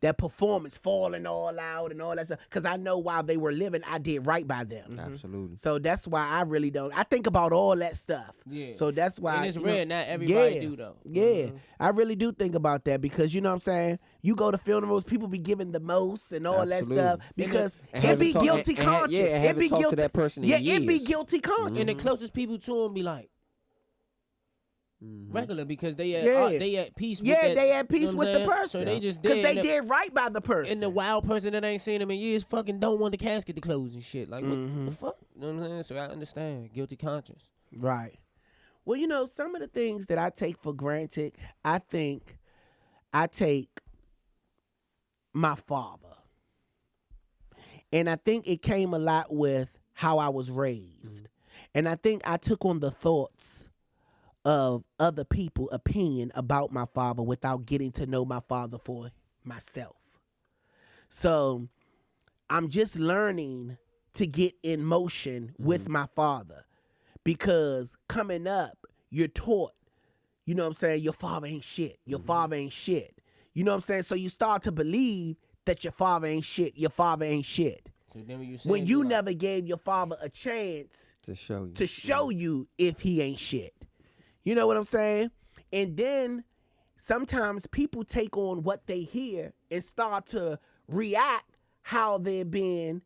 That performance, falling all out and all that stuff. Because I know while they were living, I did right by them. Absolutely. So that's why I really don't. I think about all that stuff. Yeah. So that's why. And it's rare. Not everybody do, though. Yeah. I really do think about that because, you know what I'm saying? You go to funerals, people be giving the most and all that stuff because it be guilty conscious. It be guilty to that person. Yeah, it be guilty conscious. And the closest people to him be like, regular because they at peace with yeah, that, they at peace you know with what the I'm saying? person. So they just because dead. they did right by the person. And the wild person that ain't seen him in years fucking don't want the casket to close and shit. Like, what the fuck? You know what I'm saying? So I understand. Guilty conscience. Right. Well, you know, some of the things that I take for granted, I think I take my father. And I think it came a lot with how I was raised. And I think I took on the thoughts of other people's opinion about my father without getting to know my father for myself. So I'm just learning to get in motion with my father because coming up, you're taught, you know what I'm saying, your father ain't shit. Your father ain't shit. You know what I'm saying? So you start to believe that your father ain't shit. Your father ain't shit. So then when you never gave your father a chance to show you, you if he ain't shit. You know what I'm saying? And then sometimes people take on what they hear and start to react how they're being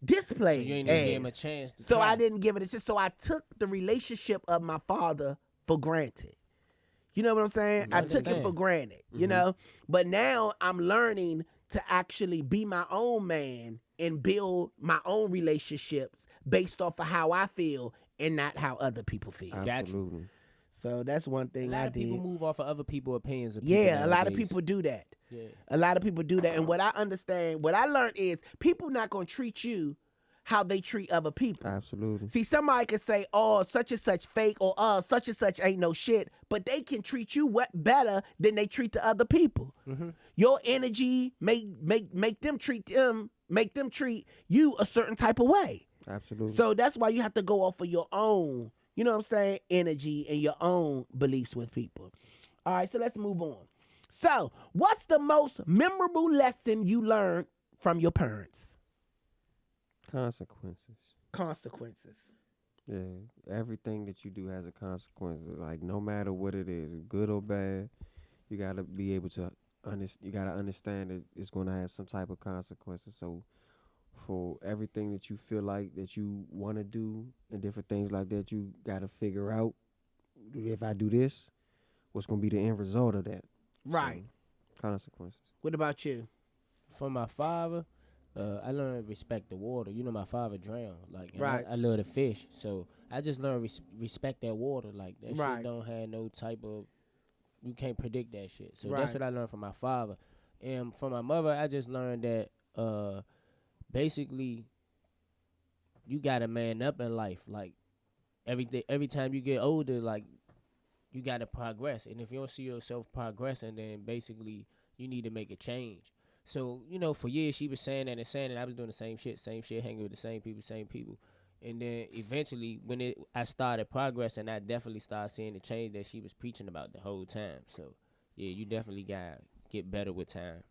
displayed. So you ain't even give him a chance to So try. I didn't give it a chance. So I took the relationship of my father for granted. You know what I'm saying? I took it for granted, you know? But now I'm learning to actually be my own man and build my own relationships based off of how I feel and not how other people feel. absolutely. So that's one thing I did. A lot of people move off of other people's opinions of Yeah, people a lot of nowadays. people do that. Yeah. A lot of people do that. And what I understand, what I learned is people not going to treat you how they treat other people. Absolutely. See, somebody could say, oh, such and such fake, or such and such ain't no shit, but they can treat you better than they treat the other people. Your energy make them treat you a certain type of way. Absolutely. So that's why you have to go off of your own, you know what I'm saying, energy and your own beliefs with people. All right, so let's move on. So, what's the most memorable lesson you learned from your parents? Consequences. Yeah, everything that you do has a consequence. Like no matter what it is, good or bad, you gotta be able to you gotta understand that it's gonna have some type of consequences. So for everything that you feel like that you want to do and different things like that, you gotta figure out if I do this, what's gonna be the end result of that. Right. So, consequences. What about you? From my father, I learned to respect the water. You know, my father drowned. Like, and Right. I love to fish, so I just learned respect that water. Like that Right. shit don't have no type of. You can't predict that shit. So Right. that's what I learned from my father, and from my mother, I just learned that basically you gotta man up in life. Like every time you get older, like you gotta progress, and if you don't see yourself progressing, then basically you need to make a change. So, you know, for years she was saying that and saying that. I was doing the same shit, hanging with the same people. And then eventually when I started progressing, I definitely started seeing the change that she was preaching about the whole time. So, yeah, you definitely got to get better with time.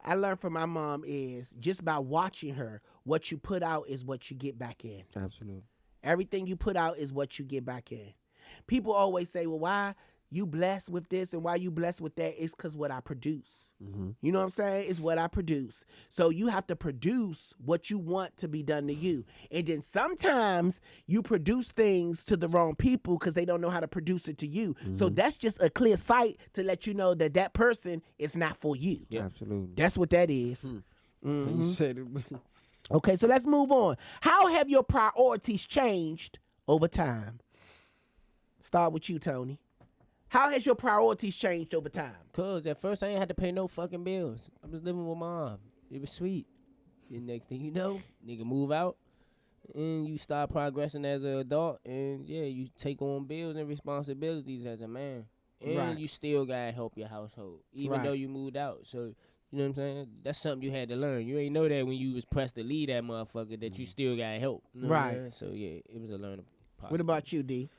I learned from my mom is just by watching her, what you put out is what you get back in. Absolutely. Everything you put out is what you get back in. People always say, well, why you blessed with this and why you blessed with that? It's because what I produce. You know what I'm saying? It's what I produce. So you have to produce what you want to be done to you. And then sometimes you produce things to the wrong people because they don't know how to produce it to you. So that's just a clear sight to let you know that that person is not for you. Absolutely. That's what that is. You said it. Okay, so let's move on. How have your priorities changed over time? Start with you, Tony. How has your priorities changed over time? Cause at first I ain't had to pay no fucking bills. I was living with mom. It was sweet. The next thing you know, nigga move out, and you start progressing as an adult, and yeah, you take on bills and responsibilities as a man, and Right. you still gotta help your household, even Right. though you moved out. So you know what I'm saying? That's something you had to learn. You ain't know that when you was pressed to leave that motherfucker that you still gotta help. You know what I'm Right. saying? So yeah, it was a learning What about you, D?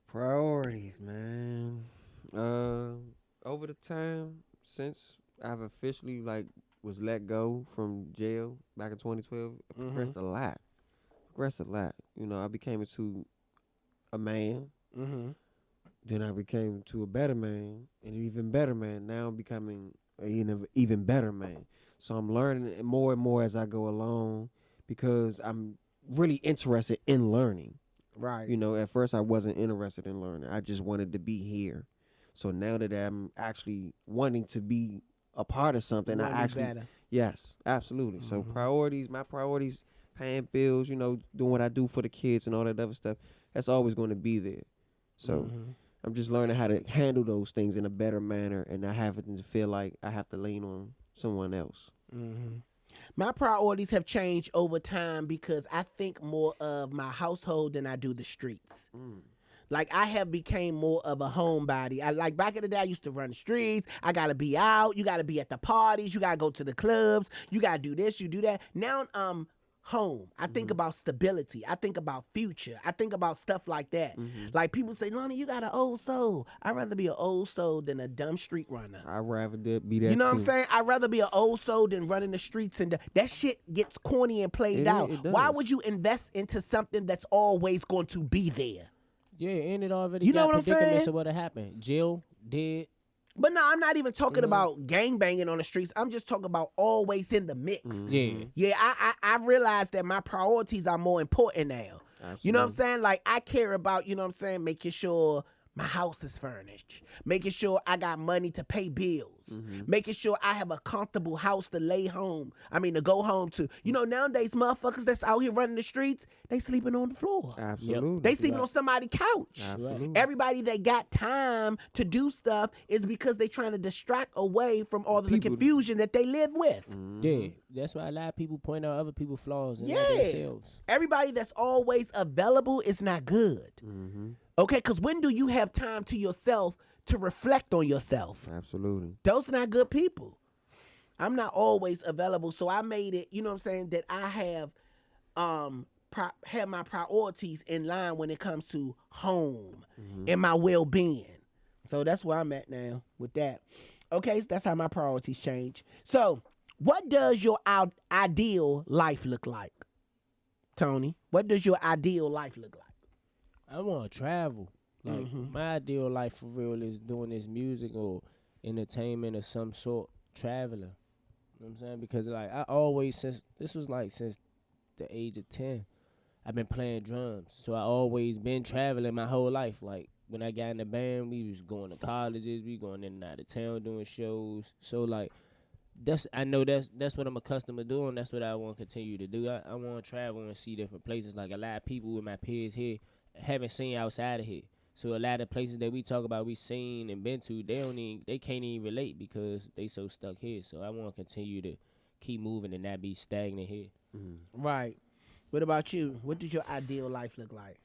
Priorities, man. Over the time since I've officially was let go from jail back in 2012, I progressed a lot. You know, I became into a man. Then I became to a better man, and an even better man. Now I'm becoming an even better man. So I'm learning more and more as I go along because I'm really interested in learning. Right. You know, at first I wasn't interested in learning. I just wanted to be here. So now that I'm actually wanting to be a part of something, I actually better. Yes, absolutely. So my priorities, paying bills, you know, doing what I do for the kids and all that other stuff, that's always going to be there. So I'm just learning how to handle those things in a better manner and not having to feel like I have to lean on someone else. My priorities have changed over time because I think more of my household than I do the streets. Like, I have became more of a homebody. Like, back in the day, I used to run the streets. I got to be out. You got to be at the parties. You got to go to the clubs. You got to do this. You do that. Now I'm home. I think about stability. I think about future. I think about stuff like that. Like, people say, Lonnie, you got an old soul. I'd rather be an old soul than a dumb street runner. I'd rather be that You know too. what I'm saying? I'd rather be an old soul than running the streets, and that shit gets corny and played out. It does. Why would you invest into something that's always going to be there? Yeah, and it already You know got what I'm predicaments saying? of what happened. Jail, dead. But no, I'm not even talking about gang banging on the streets. I'm just talking about always in the mix. Yeah. Yeah, I realize that my priorities are more important now. Absolutely. You know what I'm saying? Like, I care about, you know what I'm saying, making sure my house is furnished, making sure I got money to pay bills, making sure I have a comfortable house to to go home to. You know, nowadays, motherfuckers that's out here running the streets, they sleeping on the floor. Absolutely. They sleeping on somebody's couch. Absolutely. Everybody that got time to do stuff is because they trying to distract away from all of the confusion that they live with. Yeah, that's why a lot of people point out other people's flaws and not Yeah. themselves. Everybody that's always available is not good. Okay, because when do you have time to yourself to reflect on yourself? Absolutely. Those are not good people. I'm not always available, so I made it, you know what I'm saying, that I have had my priorities in line when it comes to home and my well-being. So that's where I'm at now with that. Okay, so that's how my priorities change. So what does your ideal life look like, Tony? What does your ideal life look like? I want to travel. Like, my ideal life for real is doing this music or entertainment of some sort, traveling. You know what I'm saying? Because, like, I always, since the age of 10, I've been playing drums. So I always been traveling my whole life. Like, when I got in the band, we was going to colleges, we going in and out of town doing shows. So, like, I know that's what I'm accustomed to doing. That's what I want to continue to do. I want to travel and see different places. Like, a lot of people with my peers here haven't seen outside of here. So a lot of places that we talk about, we seen and been to, they can't even relate because they so stuck here. So I want to continue to keep moving and not be stagnant here. Right. What about you? What does your ideal life look like?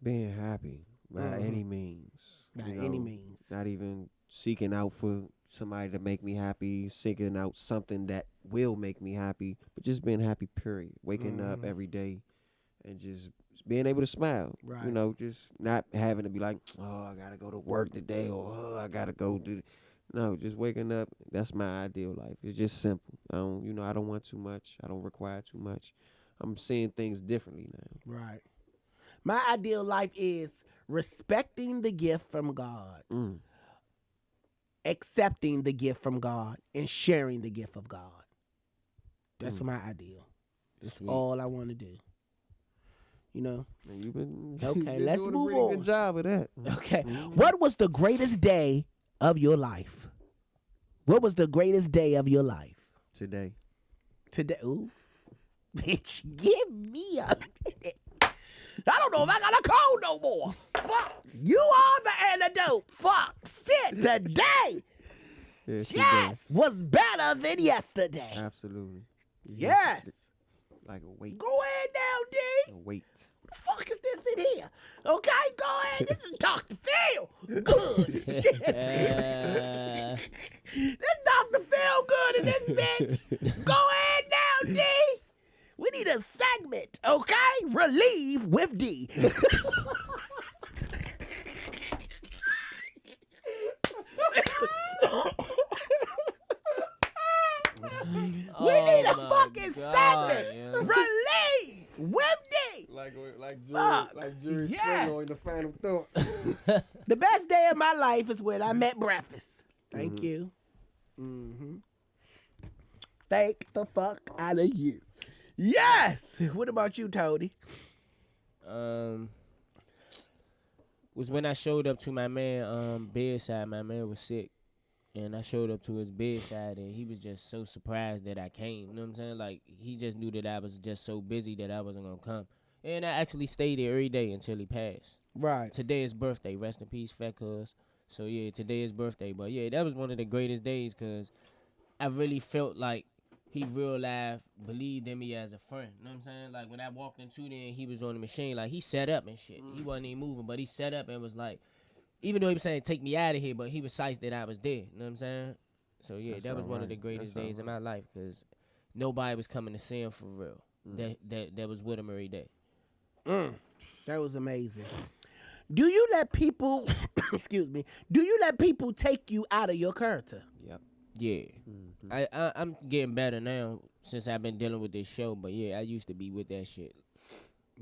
Being happy by any means. By You any know, means. Not even seeking out for somebody to make me happy, seeking out something that will make me happy, but just being happy, period. Waking up every day and just being able to smile. Right. You know, just not having to be like, oh, I got to go to work today, or oh, I got to go do. No, just waking up. That's my ideal life. It's just simple. I don't want too much. I don't require too much. I'm seeing things differently now. Right. My ideal life is respecting the gift from God, accepting the gift from God, and sharing the gift of God. That's my ideal. That's all I want to do. You know? And you've been Okay, you've let's doing move a really on. good job of that. Okay. What was the greatest day of your life? What was the greatest day of your life? Today. Today. Ooh. Bitch, give me a minute. I don't know if I got a cold no more. Fuck. You are the antidote. Fuck. Shit. Today. Yes. Was better than yesterday. Absolutely. Yes. Like a weight. Go ahead now, D. A weight. What the fuck is this in here? Okay, go ahead. This is Dr. Phil. Good. Shit. This Dr. Phil good in this bitch. Go ahead now, D. We need a segment, okay? Relieve with D. We need a fucking segment. Relieve with D. Like Jury yes. Springer in the Final Thought. The best day of my life is when I'm at breakfast. Thank you. Thank the fuck out of you. Yes. What about you, Tony? Was when I showed up to my man bedside. My man was sick, and I showed up to his bedside, and he was just so surprised that I came. You know what I'm saying? Like, he just knew that I was just so busy that I wasn't gonna come. And I actually stayed there every day until he passed. Right. Today is birthday. Rest in peace, Fat Cuz. So yeah, today is birthday. But yeah, that was one of the greatest days because I really felt like he real life believed in me as a friend. You know what I'm saying? Like, when I walked into there and he was on the machine, like, he set up and shit. He wasn't even moving, but he set up and was like, even though he was saying, take me out of here, but he was psyched that I was there. You know what I'm saying? So yeah, that was one of the greatest days of my life because nobody was coming to see him for real. That was with him every day. That was amazing. Do you let people, excuse me, do you let people take you out of your character? Yep. Yeah. I'm getting better now since I've been dealing with this show, but yeah, I used to be with that shit.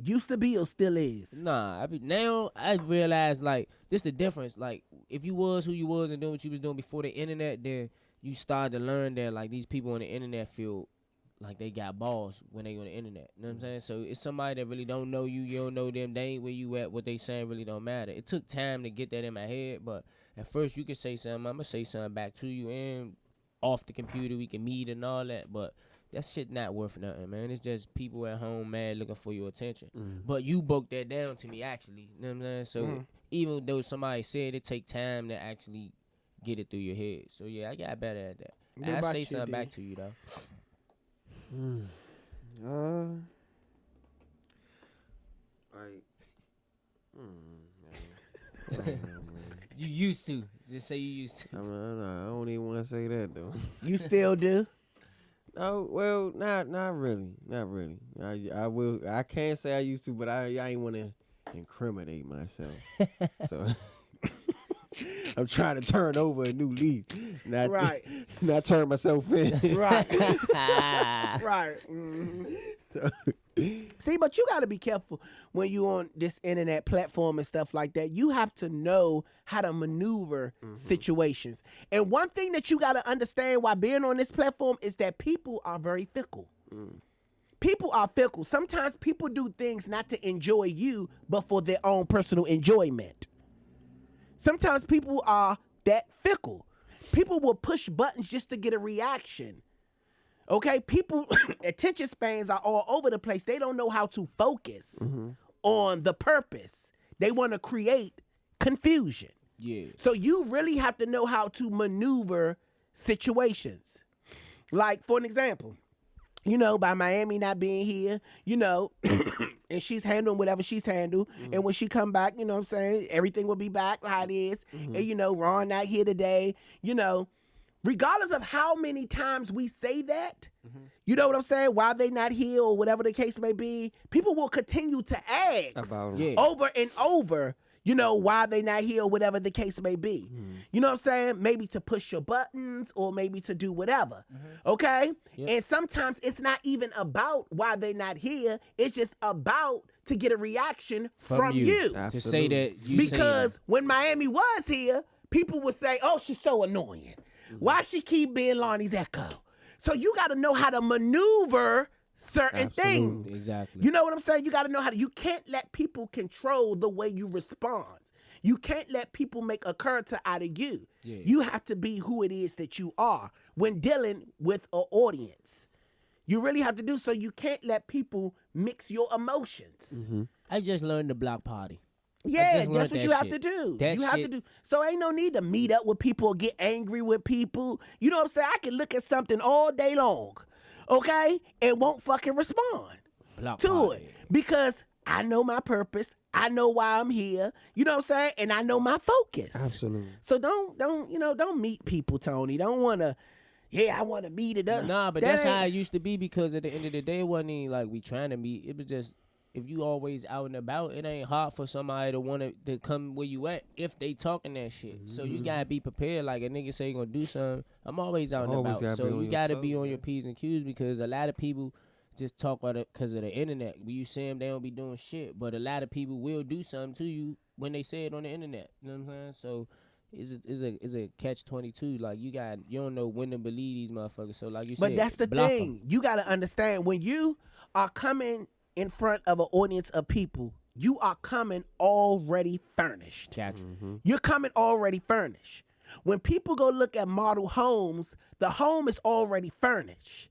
Used to be or still is? Nah, now I realize, like, this the difference. Like, if you was who you was and doing what you was doing before the internet, then you start to learn that, like, these people on the internet feel like they got balls when they on the internet. You know what I'm saying? So it's somebody that really don't know you. You don't know them. They ain't where you at. What they saying really don't matter. It took time to get that in my head, but at first you can say something. I'm going to say something back to you, and off the computer we can meet and all that, but that shit not worth nothing, man. It's just people at home mad looking for your attention. But you broke that down to me, actually. You know what I'm saying? So even though somebody said it take time to actually get it through your head. So yeah, I got better at that. I say something back to you, though. You used to. Just say you used to. I don't even want to say that though. You still do? No, well, not really. I can't say I used to, but I ain't want to incriminate myself. So I'm trying to turn over a new leaf. Not turn myself in. Right. Right. See, but you got to be careful when you on this internet platform and stuff like that. You have to know how to maneuver situations. And one thing that you got to understand while being on this platform is that people are very fickle. People are fickle. Sometimes people do things not to enjoy you, but for their own personal enjoyment. Sometimes people are that fickle. People will push buttons just to get a reaction. Okay, people, attention spans are all over the place. They don't know how to focus on the purpose. They want to create confusion. Yeah. So you really have to know how to maneuver situations. Like, for an example, you know, by Miami not being here, you know, and she's handling whatever she's handled. And when she come back, you know what I'm saying, everything will be back how it is. And, you know, Ron not here today, you know. Regardless of how many times we say that, you know what I'm saying, why they not here or whatever the case may be, people will continue to ask over and over, you know, why they not here or whatever the case may be. You know what I'm saying? Maybe to push your buttons or maybe to do whatever, okay? Yep. And sometimes it's not even about why they not here. It's just about to get a reaction from you. To say that you because when Miami was here, people would say, oh, she's so annoying. Why she keep being Lonnie's echo? So you got to know how to maneuver certain things. Exactly. You know what I'm saying? You got to know how to. You can't let people control the way you respond. You can't let people make a character out of you. Yeah. You have to be who it is that you are when dealing with an audience. You really have to do so. You can't let people mix your emotions. I just learned the block party. Yeah, that's what you have to do. You have to do. So ain't no need to meet up with people or get angry with people. You know what I'm saying? I can look at something all day long, okay, and won't fucking respond to it because I know my purpose. I know why I'm here. You know what I'm saying? And I know my focus. Absolutely. So don't meet people, Tony. Don't want to. Yeah, I want to meet it up. Nah, but that's how it used to be because at the end of the day, it wasn't even like we trying to meet. It was just if you always out and about, it ain't hard for somebody to want to come where you at if they talking that shit. So you gotta be prepared. Like a nigga say he gonna do something, I'm always out and Always about. gotta So be on you your gotta toes, be on man. your P's and Q's because a lot of people just talk because of the internet. When you see them, they don't be doing shit. But a lot of people will do something to you when they say it on the internet. You know what I'm saying? So it's a catch-22. Like you don't know when to believe these motherfuckers. So like you said, But that's the block 'em. thing. You got to understand when you are coming in front of an audience of people, you are coming already furnished. Gotcha. You're coming already furnished. When people go look at model homes, the home is already furnished.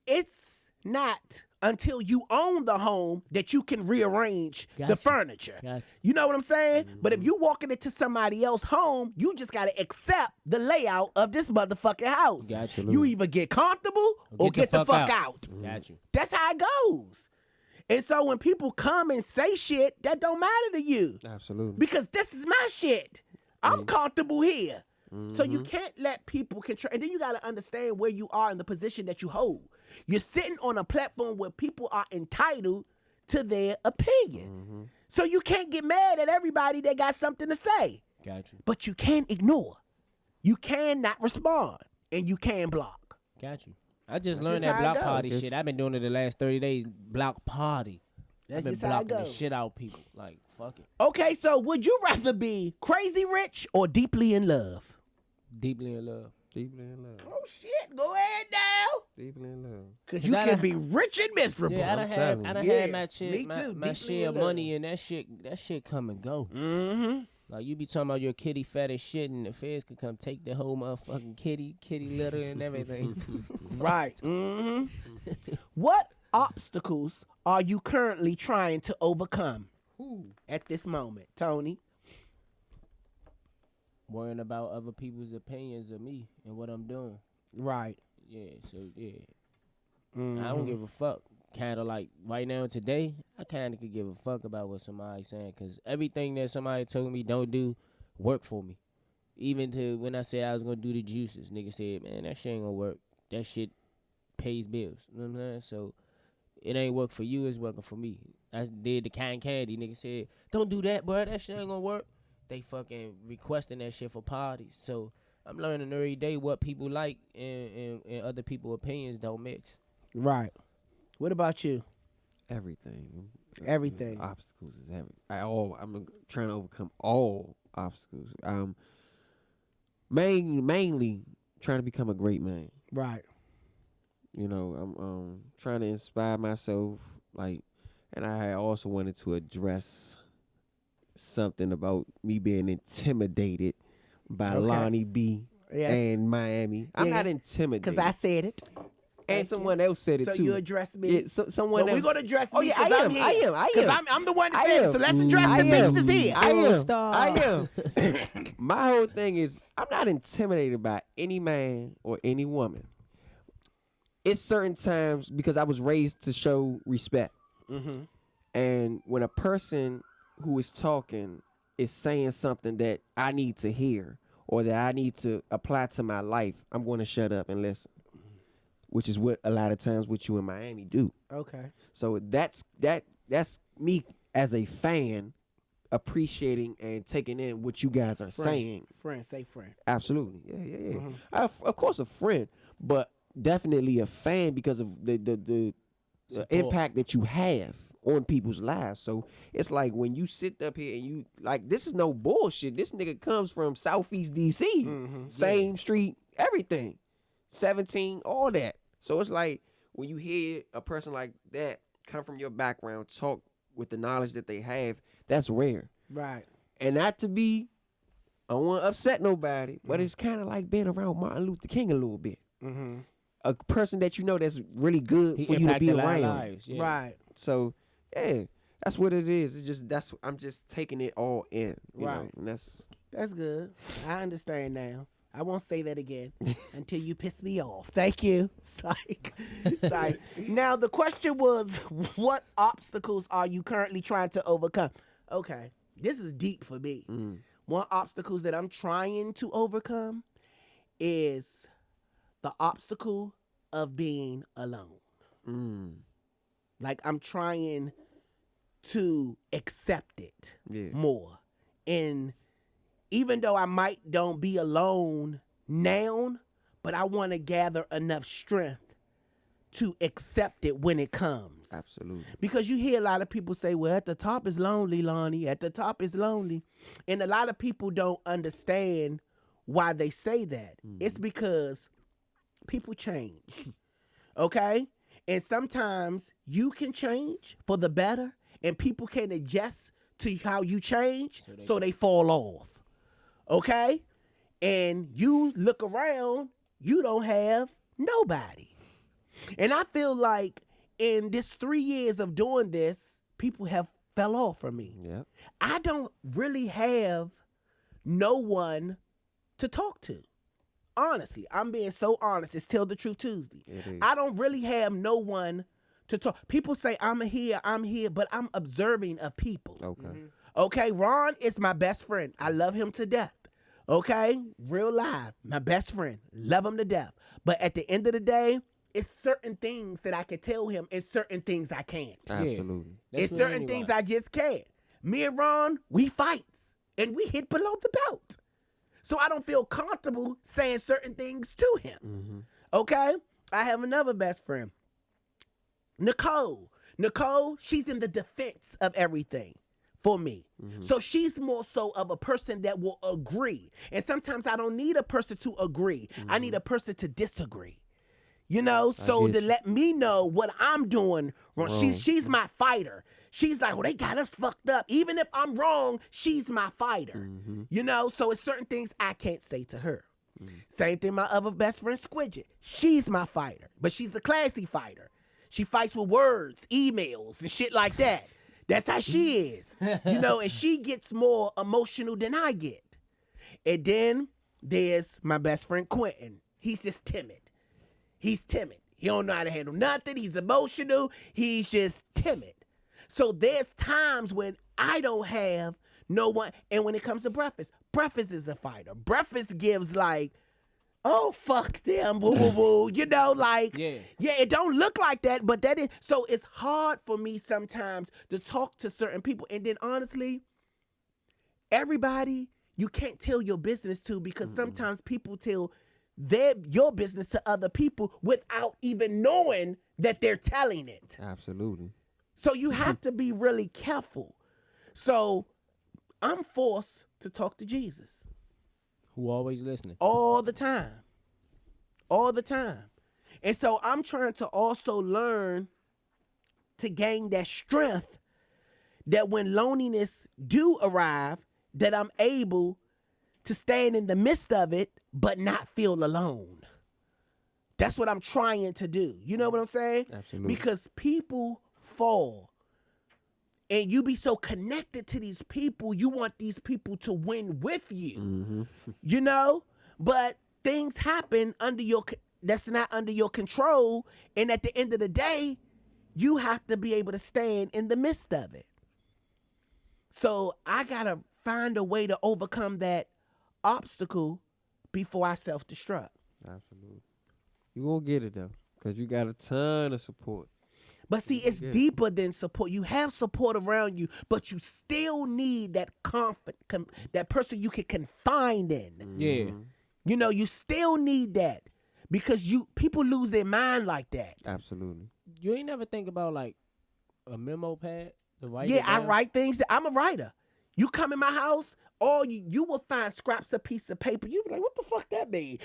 It's not until you own the home that you can rearrange the Gotcha. furniture. Gotcha. You know what I'm saying? But if you walking into somebody else's home, you just got to accept the layout of this motherfucking house. Gotcha. You either get comfortable or get the fuck out. Gotcha. That's how it goes. And so when people come and say shit, that don't matter to you. Absolutely. Because this is my shit. I'm comfortable here. So you can't let people control. And then you got to understand where you are in the position that you hold. You're sitting on a platform where people are entitled to their opinion. So you can't get mad at everybody that got something to say. Gotcha. But you can ignore. You cannot respond. And you can block. Got you. I just That's learned just that how it block goes. party shit. I've been doing it the last 30 days. Block party. That's I've been just how it blocking the goes. shit out people. Like, fuck it. Okay, so would you rather be crazy rich or deeply in love? Deeply in love. Deeply in love. Oh shit, go ahead now. Deeply in love. Cause you I can done- be rich and miserable. Yeah, I done telling had you. my Yeah, me shit, my too, deeply share of in money and that shit come and go. Mm-hmm. Like you be talking about your kitty fat as shit and the feds could come take the whole motherfucking kitty litter and everything. Right. Mm-hmm. What obstacles are you currently trying to overcome at this moment, Tony? Worrying about other people's opinions of me and what I'm doing. Right. Yeah, so yeah. Mm-hmm. I don't give a fuck. Kind of like right now today, I kind of could give a fuck about what somebody's saying because everything that somebody told me don't do work for me. Even to when I said I was going to do the juices, nigga said, man, that shit ain't going to work. That shit pays bills. You know what I'm saying? So it ain't work for you, it's working for me. I did the cotton candy. Nigga said, don't do that, bro. That shit ain't going to work. They fucking requesting that shit for parties. So I'm learning every day what people like and other people's opinions don't mix. Right. What about you? Everything. Everything. Obstacles is everything. I'm trying to overcome all obstacles. Mainly trying to become a great man. Right. You know, I'm trying to inspire myself, like, and I also wanted to address something about me being intimidated by Okay. Lonnie B Yes. and Miami. I'm Yeah, not intimidated. Because I said it. and someone else said it So too. you address me. Yeah, someone Well, else. we're going to address Oh me yeah, because I'm here. I Because am. I'm the one that I said it. am. So let's address I the bitch am. that's here. I am. Star. I am. My whole thing is I'm not intimidated by any man or any woman. It's certain times because I was raised to show respect. Mm-hmm. And when a person who is talking is saying something that I need to hear or that I need to apply to my life, I'm going to shut up and listen. Which is what a lot of times what you in Miami do. Okay. So that's me as a fan appreciating and taking in what you guys are saying. Friend, say friend. Absolutely. Yeah. Of course a friend, but definitely a fan because of the impact that you have on people's lives. So it's like when you sit up here and you like, this is no bullshit. This nigga comes from Southeast DC, same street, everything, 17, all that. So it's like when you hear a person like that come from your background, talk with the knowledge that they have, that's rare. Right. And not to be, I don't want to upset nobody, but it's kind of like being around Martin Luther King a little bit. Mm-hmm. A person that you know that's really good He for you to be impacted our around. lives, yeah. Right. So yeah, that's what it is. It's just I'm just taking it all in, you know, Right. and that's That's good. I understand now. I won't say that again until you piss me off. Thank you. Psych. Psych. Now, the question was, what obstacles are you currently trying to overcome? Okay. This is deep for me. One obstacles that I'm trying to overcome is the obstacle of being alone. Like, I'm trying to accept it Yeah. more. And even though I might don't be alone now, but I want to gather enough strength to accept it when it comes. Absolutely. Because you hear a lot of people say, well, at the top is lonely, Lonnie. At the top is lonely. And a lot of people don't understand why they say that. It's because people change. Okay? And sometimes you can change for the better, and people can adjust to how you change, so they fall off. Okay? And you look around, you don't have nobody. And I feel like in this 3 years of doing this, people have fell off from me. Yep. I don't really have no one to talk to. Honestly, I'm being so honest. It's Tell the Truth Tuesday. It is. I don't really have no one to talk. People say I'm here, but I'm observing of people. Okay. Okay, Ron is my best friend. I love him to death. Okay, real live, my best friend. Love him to death. But at the end of the day, it's certain things that I can tell him and certain things I can't. Absolutely. It's certain things I just can't. Me and Ron, we fights and we hit below the belt. So I don't feel comfortable saying certain things to him. Okay? I have another best friend, Nicole. Nicole, she's in the defense of everything for me. So she's more so of a person that will agree. And sometimes I don't need a person to agree. I need a person to disagree. You know, so to let me know what I'm doing wrong. She's my fighter. She's like, well, they got us fucked up. Even if I'm wrong, she's my fighter. You know, so it's certain things I can't say to her. Same thing my other best friend, Squidget. She's my fighter, but she's a classy fighter. She fights with words, emails, and shit like that. That's how she is. You know, and she gets more emotional than I get. And then there's my best friend, Quentin. He's just timid. He's timid. He don't know how to handle nothing. He's emotional. He's just timid. So there's times when I don't have no one. And when it comes to Breakfast is a fighter. Breakfast gives like, oh, fuck them, woo, woo, woo. You know, like, yeah, it don't look like that, but that is. So it's hard for me sometimes to talk to certain people. And then honestly, everybody, you can't tell your business to, because sometimes people tell your business to other people without even knowing that they're telling it. Absolutely. So you have to be really careful. So I'm forced to talk to Jesus. Who always listening? All the time. All the time. And so I'm trying to also learn to gain that strength that when loneliness do arrive, that I'm able to stand in the midst of it, but not feel alone. That's what I'm trying to do. You know what I'm saying? Absolutely. Because people fall. And you be so connected to these people, you want these people to win with you. You know? But things happen that's not under your control. And at the end of the day, you have to be able to stand in the midst of it. So I gotta find a way to overcome that obstacle before I self-destruct. Absolutely. You won't get it though, because you got a ton of support. But see, it's deeper than support. You have support around you, but you still need that that person you can confide in. Yeah. You know, you still need that, because people lose their mind like that. Absolutely. You ain't never think about like a memo pad to write? Yeah, I write things. I'm a writer. You come in my house, you will find scraps of piece of paper. You be like, what the fuck that mean?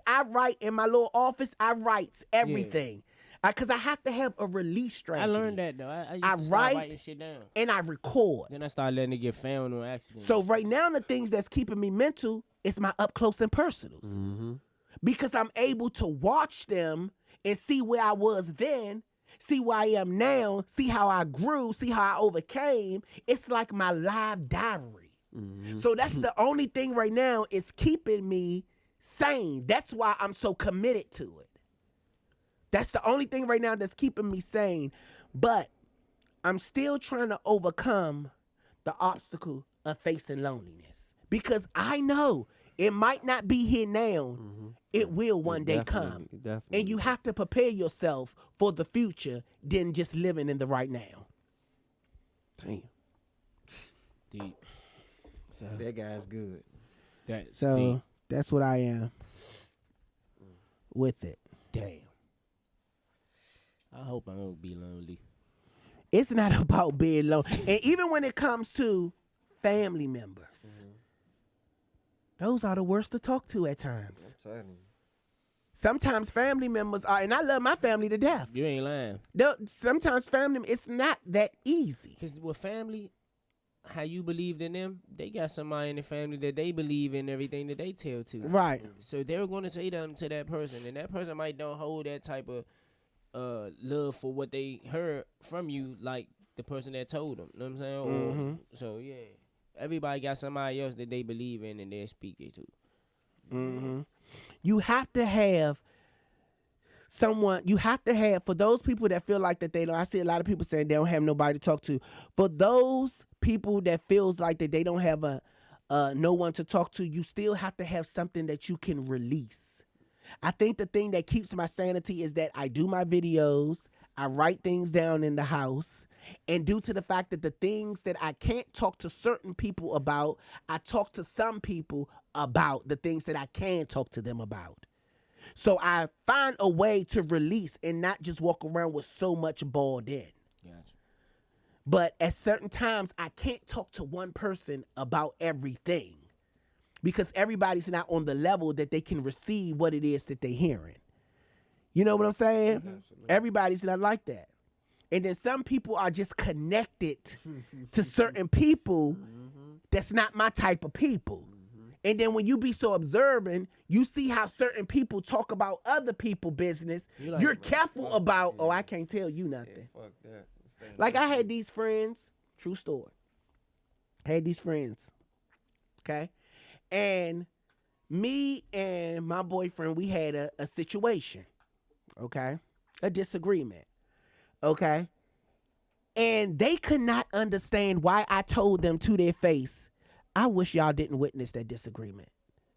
I write in my little office. I write everything. Because I have to have a release strategy. I learned that though. I used I to start write writing shit down. And I record. Then I started letting it get found on accident. So right now, the things that's keeping me mental is my up close and personals. Because I'm able to watch them and see where I was then, see where I am now, see how I grew, see how I overcame. It's like my live diary. So that's the only thing right now is keeping me sane. That's why I'm so committed to it. That's the only thing right now that's keeping me sane. But I'm still trying to overcome the obstacle of facing loneliness. Because I know it might not be here now. It will one day come. Definitely. And you have to prepare yourself for the future than just living in the right now. Damn. Deep. That guy's good. That's So deep. that's what I am with it. Damn. I hope I won't be lonely. It's not about being alone. And even when it comes to family members, those are the worst to talk to at times. I'm telling you. Sometimes family members are, and I love my family to death. You ain't lying. Sometimes family, it's not that easy. Because with family, how you believed in them, they got somebody in the family that they believe in everything that they tell to. Right. So they're going to say them to that person, and that person might don't hold that type of love for what they heard from you like the person that told them. You know what I'm saying? Or, so, yeah. Everybody got somebody else that they believe in and they speak it to. Mm-hmm. You have to have someone, for those people that feel like that they don't, I see a lot of people saying they don't have nobody to talk to. For those people that feels like that they don't have no one to talk to, you still have to have something that you can release. I think the thing that keeps my sanity is that I do my videos, I write things down in the house, and due to the fact that the things that I can't talk to certain people about, I talk to some people about the things that I can talk to them about. So I find a way to release and not just walk around with so much balled in. Gotcha. But at certain times, I can't talk to one person about everything because everybody's not on the level that they can receive what it is that they're hearing. You know what I'm saying? Absolutely. Everybody's not like that. And then some people are just connected to certain people that's not my type of people. And then when you be so observant, you see how certain people talk about other people business. You're careful about, I can't tell you nothing. Fuck that. Like I had these friends, true story. I had these friends, okay? And me and my boyfriend, we had a situation, okay? A disagreement, okay? And they could not understand why I told them to their face, I wish y'all didn't witness that disagreement.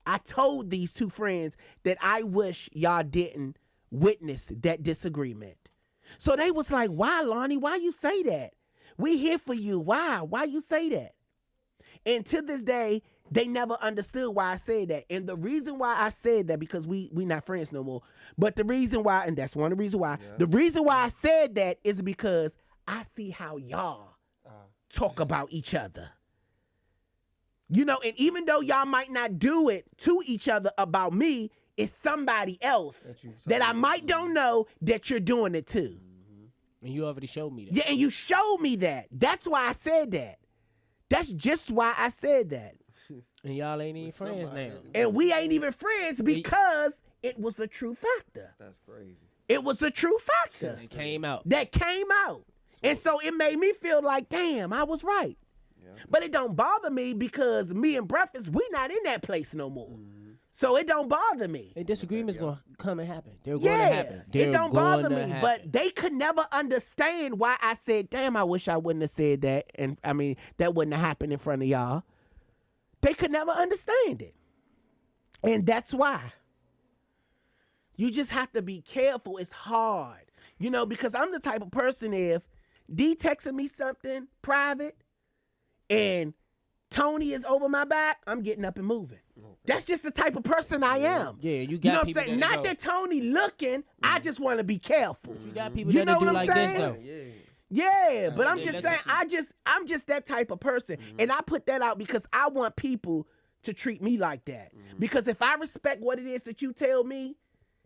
I told these two friends that I wish y'all didn't witness that disagreement. So they was like, why, Lonnie? Why you say that? We here for you. Why? Why you say that? And to this day, they never understood why I said that. And the reason why I said that, because we not friends no more. But the reason why, and that's one of the reasons why, the reason why I said that is because I see how y'all talk about each other. You know, and even though y'all might not do it to each other about me, it's somebody else that I might don't know that you're doing it to. And you already showed me that. Yeah, and you showed me that. That's why I said that. That's just why I said that. And y'all ain't even friends now. And we ain't even friends because it was a true factor. That's crazy. It was a true factor. It came out. That came out. And so it made me feel like, damn, I was right. Yeah. But it don't bother me because me and Breakfast, we not in that place no more. So it don't bother me. And disagreements gonna come and happen. They're Yeah, going to happen. it don't bother me. Happen. But they could never understand why I said, damn, I wish I wouldn't have said that. And I mean, that wouldn't have happened in front of y'all. They could never understand it. And that's why. You just have to be careful. It's hard. You know, because I'm the type of person, if D texting me something private and Tony is over my back, I'm getting up and moving. That's just the type of person I am. Yeah, you got You know what I'm people saying? that Not that Tony looking, I just want to be careful. You got people You that know do what I'm like this saying? though. Yeah. Yeah, but I'm Yeah, just that's saying, the I'm just that type of person. And I put that out because I want people to treat me like that. Because if I respect what it is that you tell me,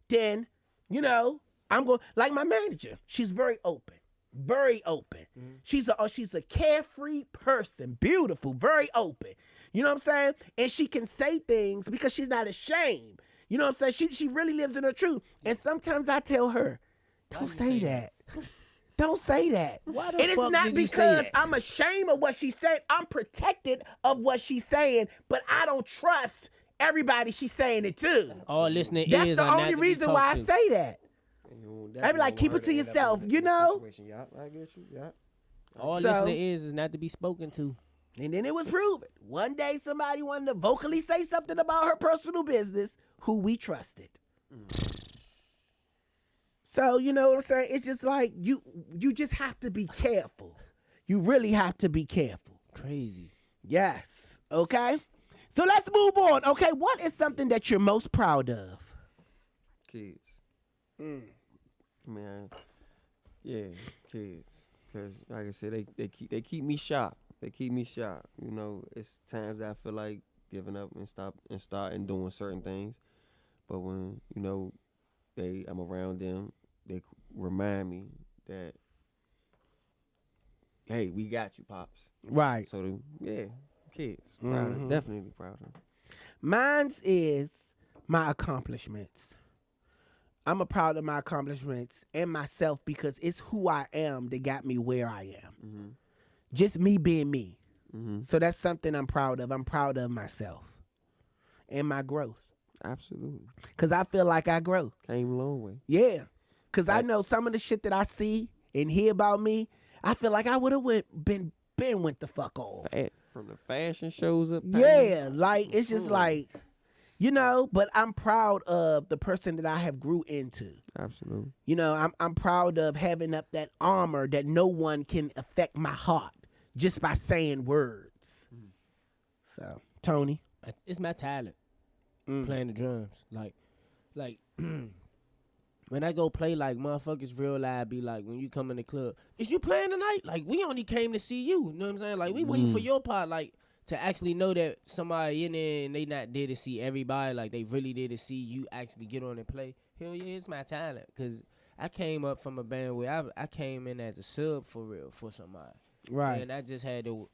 then, you know, I'm going, like my manager, she's very open. Very open. She's a carefree person, beautiful, very open. You know what I'm saying? And she can say things because she's not ashamed. You know what I'm saying? She really lives in her truth. And sometimes I tell her, don't say that. Don't say that. Why the And it's fuck not did you say because that? I'm ashamed of what she's saying. I'm protected of what she's saying, but I don't trust everybody she's saying it to. All listening That's ears the are not only to be reason talked why I to. say that. I be like, keep it to yourself, you know? Yeah, I get you. Yeah. All So- listening ears is not to be spoken to. And then it was proven. One day somebody wanted to vocally say something about her personal business, who we trusted. So, you know what I'm saying? It's just like, you just have to be careful. You really have to be careful. Crazy. Yes. Okay. So let's move on. Okay, what is something that you're most proud of? Kids. Man, yeah, kids. Cause like I said, they keep me sharp. They keep me sharp. You know, it's times that I feel like giving up and starting doing certain things, but when you know I'm around them, they remind me that, hey, we got you, pops. Right. So yeah, kids. Proud of, definitely proud of. Mine's is my accomplishments. I'm proud of my accomplishments and myself because it's who I am that got me where I am. Just me being me. So that's something I'm proud of. I'm proud of myself and my growth. Absolutely. Because I feel like I grow. Came a long way. Yeah. Because I know some of the shit that I see and hear about me, I feel like I would have went the fuck off. From the fashion shows up. Yeah. Like, it's just like... You know, but I'm proud of the person that I have grew into. Absolutely. You know, I'm proud of having up that armor that no one can affect my heart just by saying words. So, Tony. It's my talent. Playing the drums. Like when I go play, like, motherfuckers real live be like, when you come in the club, is you playing tonight? Like, we only came to see you. You know what I'm saying? Like, we waiting for your part. Like, to actually know that somebody in there and they not there to see everybody, like they really there to see you actually get on and play. Hell yeah, it's my talent. Because I came up from a band where I came in as a sub for real for somebody. Right. And I just had to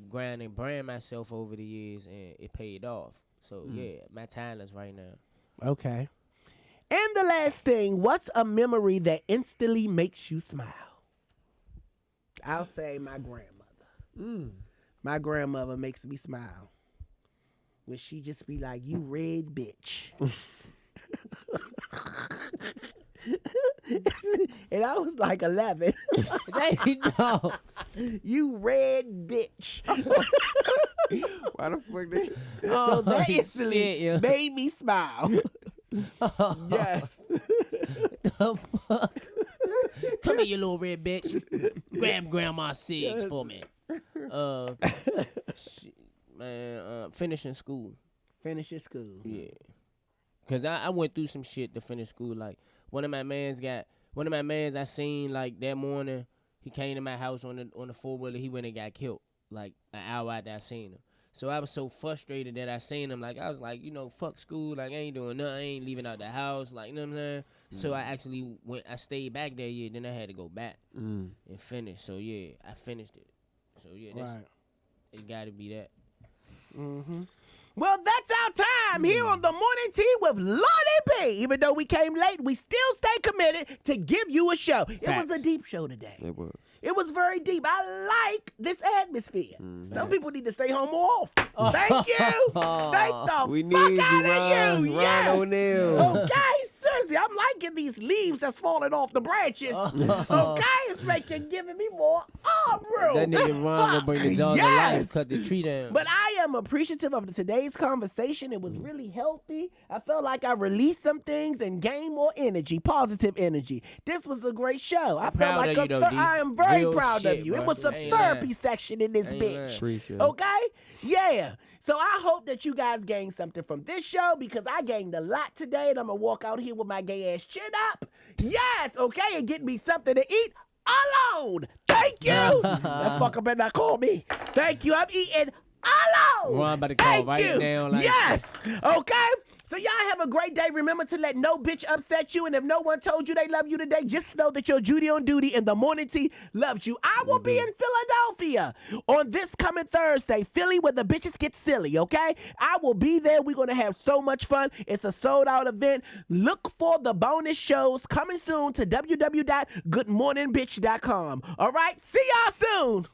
grind and brand myself over the years, and it paid off. So yeah, my talent's right now. Okay. And the last thing, what's a memory that instantly makes you smile? I'll say my grandmother. My grandmother makes me smile when she just be like, "You red bitch." And I was like 11. No. You red bitch. Why the fuck they? So that instantly shit, yeah. made me smile. Yes. The fuck? Come here, you little red bitch. Grab grandma's cigs for me. Finishing school. Finishing school. Yeah. Cause I went through some shit to finish school. Like one of my mans I seen like that morning, he came to my house on the 4-wheeler, he went and got killed. Like an hour after I seen him. So I was so frustrated that I seen him. Like I was like, you know, fuck school, like I ain't doing nothing, I ain't leaving out the house, like, you know what I'm saying? So I actually I stayed back that year, then I had to go back and finish. So yeah, I finished it. So yeah, it gotta be that. Well, that's our time here on the Morning Tea with Lonnie B. Even though we came late, we still stay committed to give you a show. It was a deep show today. It was. It was very deep. I like this atmosphere. Some people need to stay home more often. Thank you. Thank the We fuck need out you, of you. Ron Yes. O'Neal. Okay, seriously, I'm liking these leaves that's falling off the branches. Okay, it's giving me more arm room. That nigga Ron will bring the jaws of life, cut the tree down. But I am appreciative of today's conversation. It was really healthy. I felt like I released some things and gained more energy, positive energy. This was a great show. I felt like I am very proud of you. It was a therapy section in this bitch. Appreciate it. Okay? Yeah. So I hope that you guys gained something from this show because I gained a lot today, and I'm going to walk out here with my gay ass chin up. Yes, okay, and get me something to eat alone. Thank you. That fucker better not call me. Thank you. I'm eating alone. Ron about to call right now. Like, yes. Okay. So y'all have a great day. Remember to let no bitch upset you. And if no one told you they love you today, just know that your Judy on duty and the Morning Tea loves you. I will be in Philadelphia on this coming Thursday. Philly where the bitches get silly, okay? I will be there. We're going to have so much fun. It's a sold out event. Look for the bonus shows coming soon to www.goodmorningbitch.com. All right? See y'all soon.